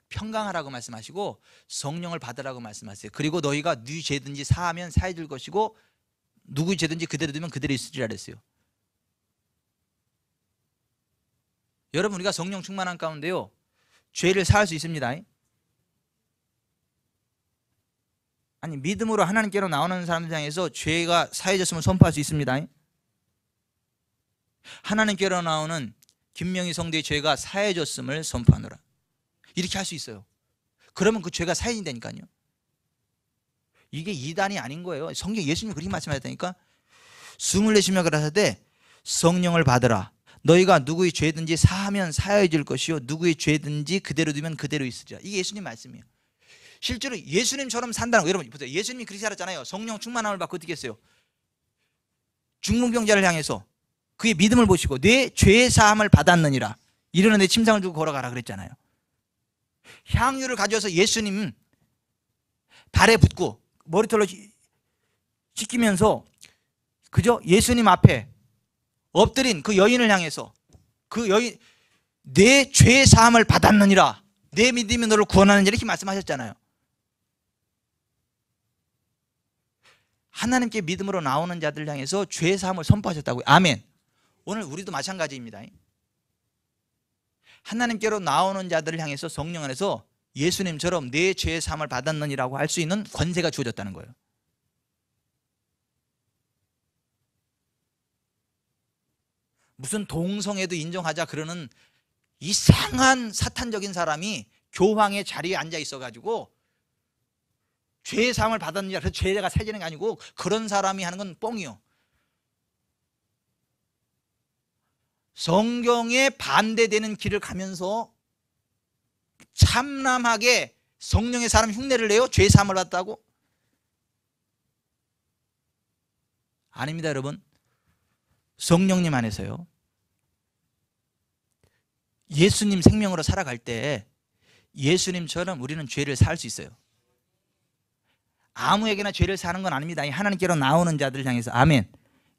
평강하라고 말씀하시고 성령을 받으라고 말씀하세요. 그리고 너희가 네 죄든지 사하면 사해질 것이고 누구의 죄든지 그대로 두면 그대로 있으리라 그랬어요. 여러분 우리가 성령 충만한 가운데요 죄를 사할 수 있습니다. 아니 믿음으로 하나님께로 나오는 사람들 향해서 죄가 사해졌음을 선포할 수 있습니다. 하나님께로 나오는 김명희 성도의 죄가 사해졌음을 선포하노라. 이렇게 할 수 있어요. 그러면 그 죄가 사해진이 되니까요. 이게 이단이 아닌 거예요. 성경 예수님이 그렇게 말씀하셨다니까. 숨을 내쉬며 가라사대 성령을 받으라. 너희가 누구의 죄든지 사하면 사해질 것이요 누구의 죄든지 그대로 두면 그대로 있으리라. 이게 예수님 말씀이에요. 실제로 예수님처럼 산다는 거. 여러분 보세요. 예수님이 그렇게 살았잖아요. 성령 충만함을 받고 어떻게 했어요? 중풍병자를 향해서 그의 믿음을 보시고 내 죄 사함을 받았느니라. 이르는데 침상을 주고 걸어가라 그랬잖아요. 향유를 가져와서 예수님 발에 붓고 머리털로 씻기면서 그죠? 예수님 앞에 엎드린 그 여인을 향해서 그 여인 내 죄 사함을 받았느니라. 내 믿음이 너를 구원하느니라 이렇게 말씀하셨잖아요. 하나님께 믿음으로 나오는 자들 향해서 죄 사함을 선포하셨다고요. 아멘. 오늘 우리도 마찬가지입니다. 하나님께로 나오는 자들을 향해서 성령 안에서 예수님처럼 내 죄의 사함을 받았느니라고 할 수 있는 권세가 주어졌다는 거예요. 무슨 동성애도 인정하자 그러는 이상한 사탄적인 사람이 교황의 자리에 앉아 있어가지고 죄의 사함을 받았느냐 그래서 죄가 사해지는 게 아니고 그런 사람이 하는 건 뻥이요. 성경에 반대되는 길을 가면서 참남하게 성령의 사람 흉내를 내요? 죄 사함을 받았다고? 아닙니다 여러분. 성령님 안에서요 예수님 생명으로 살아갈 때 예수님처럼 우리는 죄를 사할 수 있어요. 아무에게나 죄를 사는 건 아닙니다. 하나님께로 나오는 자들 향해서. 아멘.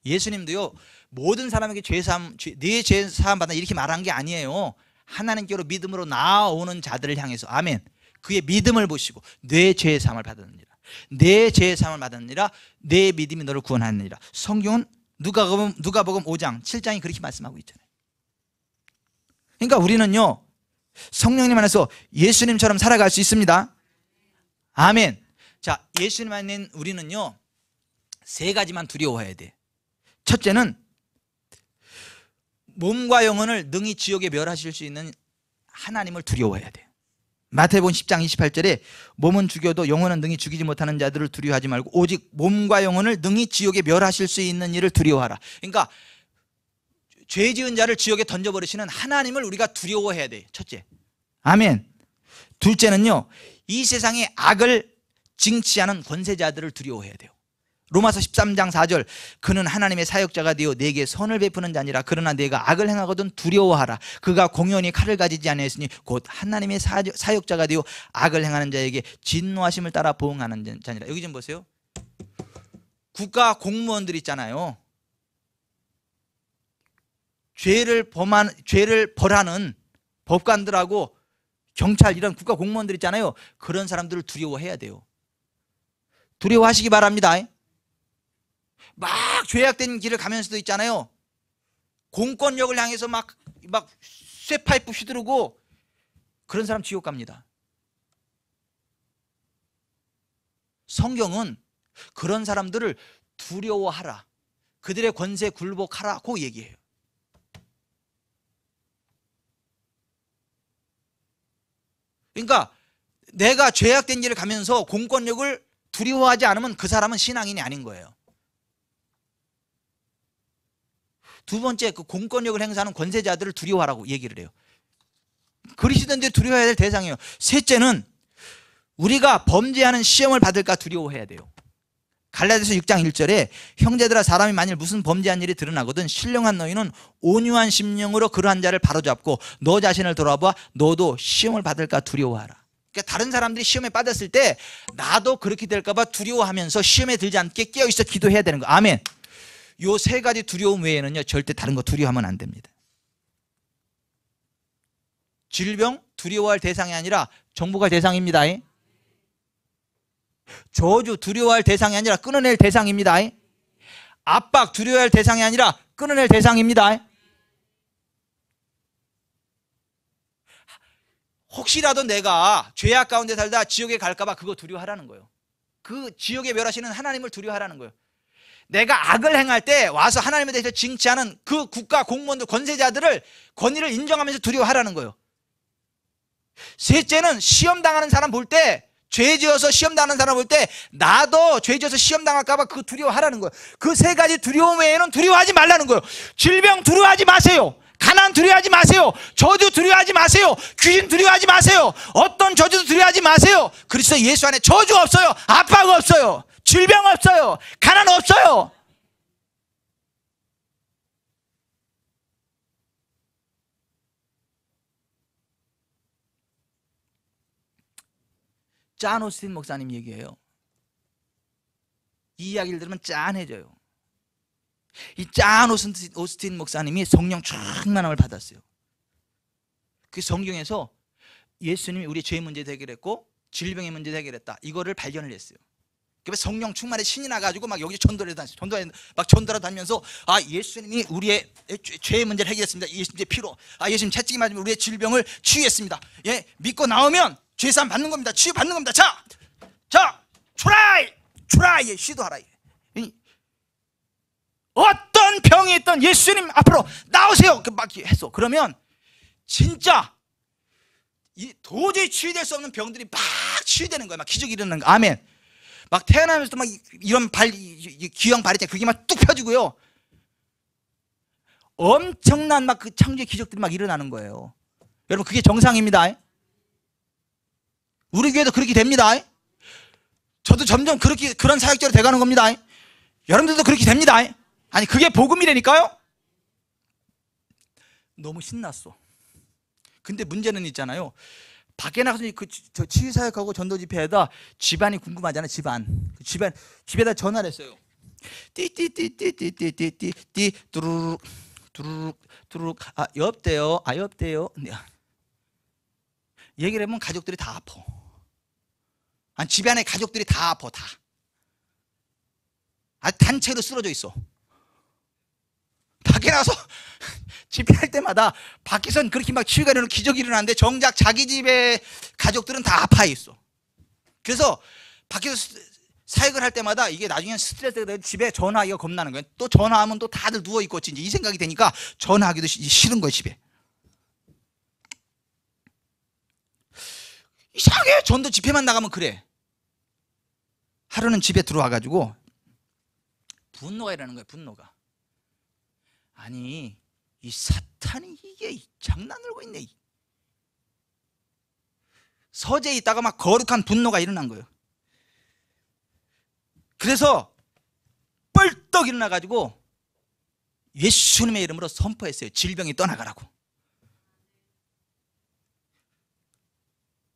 예수님도요 모든 사람에게 네 죄 사함 받아 이렇게 말한 게 아니에요. 하나님께로 믿음으로 나오는 자들을 향해서. 아멘. 그의 믿음을 보시고 내 죄 사함을 받았느니라. 내 죄 사함을 받았느니라. 내 믿음이 너를 구원하느니라. 성경은 누가복음 5장 7장이 그렇게 말씀하고 있잖아요. 그러니까 우리는요 성령님 안에서 예수님처럼 살아갈 수 있습니다. 아멘. 자, 예수님 안에 우리는요 세 가지만 두려워해야 돼. 첫째는 몸과 영혼을 능히 지옥에 멸하실 수 있는 하나님을 두려워해야 돼. 마태복음 10장 28절에 몸은 죽여도 영혼은 능히 죽이지 못하는 자들을 두려워하지 말고 오직 몸과 영혼을 능히 지옥에 멸하실 수 있는 일을 두려워하라. 그러니까 죄 지은 자를 지옥에 던져버리시는 하나님을 우리가 두려워해야 돼. 첫째. 아멘. 둘째는요 이 세상의 악을 징치하는 권세자들을 두려워해야 돼요. 로마서 13장 4절, 그는 하나님의 사역자가 되어 내게 선을 베푸는 자니라. 그러나 내가 악을 행하거든 두려워하라. 그가 공연히 칼을 가지지 아니하였으니 곧 하나님의 사역자가 되어 악을 행하는 자에게 진노하심을 따라 보응하는 자니라. 여기 좀 보세요. 국가 공무원들 있잖아요. 죄를 벌하는 법관들하고 경찰, 이런 국가 공무원들 있잖아요. 그런 사람들을 두려워해야 돼요. 두려워하시기 바랍니다. 막 죄악된 길을 가면서도 있잖아요. 공권력을 향해서 막 쇠파이프 휘두르고 그런 사람 지옥 갑니다. 성경은 그런 사람들을 두려워하라, 그들의 권세 굴복하라고 얘기해요. 그러니까 내가 죄악된 길을 가면서 공권력을 두려워하지 않으면 그 사람은 신앙인이 아닌 거예요. 두 번째, 그 공권력을 행사하는 권세자들을 두려워하라고 얘기를 해요. 그리스도인들이 두려워해야 될 대상이에요. 셋째는 우리가 범죄하는 시험을 받을까 두려워해야 돼요. 갈라디아서 6장 1절에 형제들아, 사람이 만일 무슨 범죄한 일이 드러나거든 신령한 너희는 온유한 심령으로 그러한 자를 바로잡고 너 자신을 돌아봐 너도 시험을 받을까 두려워하라. 그러니까 다른 사람들이 시험에 빠졌을 때 나도 그렇게 될까 봐 두려워하면서 시험에 들지 않게 깨어있어 기도해야 되는 거예요. 아멘. 요 세 가지 두려움 외에는요 절대 다른 거 두려워하면 안 됩니다. 질병 두려워할 대상이 아니라 정복할 대상입니다. 저주 두려워할 대상이 아니라 끊어낼 대상입니다. 압박 두려워할 대상이 아니라 끊어낼 대상입니다. 혹시라도 내가 죄악 가운데 살다 지옥에 갈까 봐 그거 두려워하라는 거예요. 그 지옥에 멸하시는 하나님을 두려워하라는 거예요. 내가 악을 행할 때 와서 하나님에 대해서 징치하는 그 국가 공무원들, 권세자들을 권위를 인정하면서 두려워하라는 거예요. 셋째는 시험 당하는 사람 볼 때, 죄 지어서 시험 당하는 사람 볼 때 나도 죄 지어서 시험 당할까 봐 그거 두려워하라는 거예요. 그 세 가지 두려움 외에는 두려워하지 말라는 거예요. 질병 두려워하지 마세요. 가난 두려워하지 마세요. 저주 두려워하지 마세요. 귀신 두려워하지 마세요. 어떤 저주도 두려워하지 마세요. 그리스도 예수 안에 저주 없어요. 압박 없어요. 질병 없어요. 가난 없어요. 짠 오스틴 목사님 얘기해요. 이 이야기를 들으면 짠해져요. 이 짠 오스틴 목사님이 성령 충만함을 받았어요. 그 성경에서 예수님이 우리의 죄 문제 해결했고 질병의 문제 해결했다, 이거를 발견을 했어요. 그래서 성령 충만에 신이 나가지고 막 여기 전도를 다니면서 아, 예수님이 우리의 죄의 문제를 해결했습니다. 예수님의 피로, 아, 예수님 채찍이 맞으면 우리의 질병을 치유했습니다. 예, 믿고 나오면 죄사함 받는 겁니다. 치유 받는 겁니다. 자, 트라이, 시도하라. 어떤 병이 있던 예수님 앞으로 나오세요. 막 했어. 그러면 진짜 도저히 치유될 수 없는 병들이 막 치유되는 거야. 막 기적이 일어나는 거야. 아멘. 막 태어나면서도 막 이런 기형 발 있잖아요. 그게 막 뚝 펴지고요. 엄청난 막 그 창조의 기적들이 막 일어나는 거예요. 여러분, 그게 정상입니다. 우리 교회도 그렇게 됩니다. 저도 점점 그런 사역자로 돼가는 겁니다. 여러분들도 그렇게 됩니다. 아니, 그게 복음이라니까요. 너무 신났어. 근데 문제는 있잖아요. 밖에 나가서 저 치유사역하고 전도 집회에다 집안이 궁금하잖아요. 집에다 전화를 했어요. 띠띠띠띠띠띠띠띠 두루룩 두루룩. 아, 여보세요. 네. 얘기를 하면 가족들이 다 아파. 아니, 집안에 가족들이 다 아파, 다. 아, 단체로 쓰러져 있어. 밖에 나가서 집회할 때마다 밖에선 그렇게 막 치유가 일어나는 기적이 일어나는데 정작 자기 집의 가족들은 다 아파해 있어. 그래서 밖에서 사역을 할 때마다 이게 나중엔 스트레스가 돼서 집에 전화하기가 겁나는 거예요. 또 전화하면 또 다들 누워있고 이제 이 생각이 되니까 전화하기도 싫은 거예요, 집에. 이상하게 전도 집회만 나가면 그래. 하루는 집에 들어와가지고 분노가 일어나는 거예요. 분노가. 아니, 이 사탄이 이게 장난을 하고 있네. 서재에 있다가 막 거룩한 분노가 일어난 거예요. 그래서 뻘떡 일어나 가지고 예수님의 이름으로 선포했어요. 질병이 떠나가라고.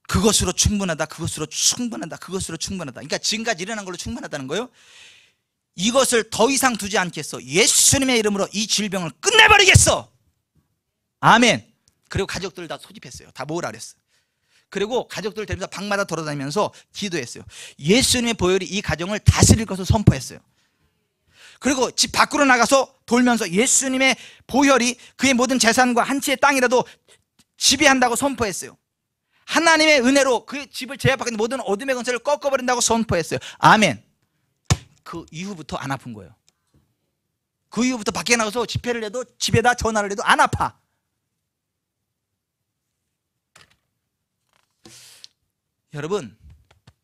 그것으로 충분하다, 그것으로 충분하다, 그것으로 충분하다. 그러니까 지금까지 일어난 걸로 충분하다는 거예요. 이것을 더 이상 두지 않겠어. 예수님의 이름으로 이 질병을 끝내버리겠어. 아멘. 그리고 가족들 다 소집했어요. 다 모으라 그랬어요. 그리고 가족들 데리면서 방마다 돌아다니면서 기도했어요. 예수님의 보혈이 이 가정을 다스릴 것을 선포했어요. 그리고 집 밖으로 나가서 돌면서 예수님의 보혈이 그의 모든 재산과 한 채의 땅이라도 지배한다고 선포했어요. 하나님의 은혜로 그 집을 제압하는 모든 어둠의 권세를 꺾어버린다고 선포했어요. 아멘. 그 이후부터 안 아픈 거예요. 그 이후부터 밖에 나가서 집회를 해도 집에다 전화를 해도 안 아파. 여러분,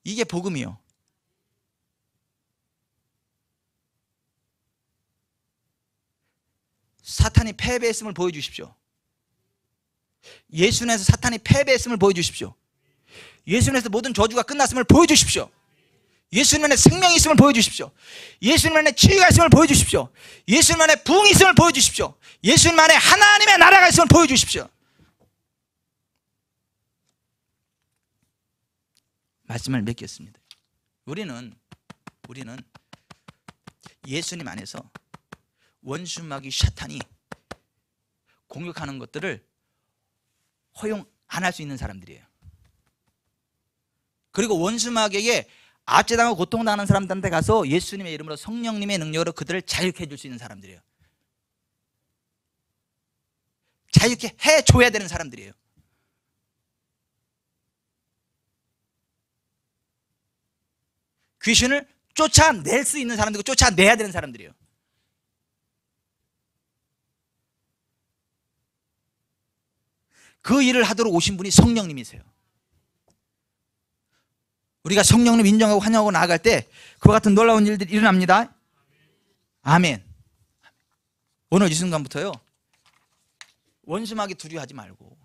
이게 복음이요. 사탄이 패배했음을 보여주십시오. 예수님에서 사탄이 패배했음을 보여주십시오. 예수님에서 모든 저주가 끝났음을 보여주십시오. 예수님 안에 생명이 있음을 보여주십시오. 예수님 안에 치유가 있음을 보여주십시오. 예수님 안에 부흥이 있음을 보여주십시오. 예수님 안에 하나님의 나라가 있음을 보여주십시오. 말씀을 맺겠습니다. 우리는 예수님 안에서 원수마귀 사탄이 공격하는 것들을 허용 안 할 수 있는 사람들이에요. 그리고 원수마귀에게 압제당하고 고통당하는 사람들한테 가서 예수님의 이름으로 성령님의 능력으로 그들을 자유케 해줄 수 있는 사람들이에요. 자유케 해줘야 되는 사람들이에요. 귀신을 쫓아낼 수 있는 사람들이고 쫓아내야 되는 사람들이에요. 그 일을 하도록 오신 분이 성령님이세요. 우리가 성령님 인정하고 환영하고 나아갈 때 그와 같은 놀라운 일들이 일어납니다. 아멘. 오늘 이 순간부터요, 원수마귀 두려워하지 말고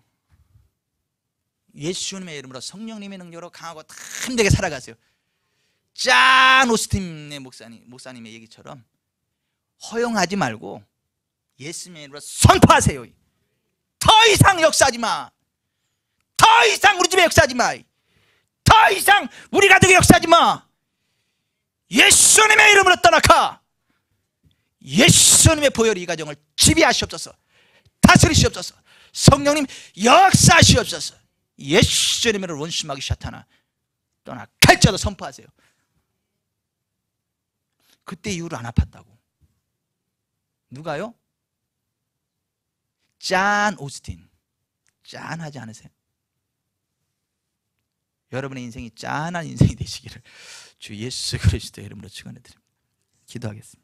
예수님의 이름으로 성령님의 능력으로 강하고 담대하게 살아가세요. 짠 오스틴의 목사님의 얘기처럼 허용하지 말고 예수님의 이름으로 선포하세요. 더 이상 역사하지 마. 더 이상 우리 집에 역사하지 마. 더 이상 우리 가족에 역사하지 마. 예수님의 이름으로 떠나가. 예수님의 보혈이 이 가정을 지배하시옵소서. 다스리시옵소서. 성령님 역사하시옵소서. 예수님의 이름으로 원수마귀 사탄아 떠나갈지어다 선포하세요. 그때 이후로 안 아팠다고. 누가요? 짠 오스틴. 짠하지 않으세요? 여러분의 인생이 짠한 인생이 되시기를 주 예수 그리스도의 이름으로 축원해 드립니다. 기도하겠습니다.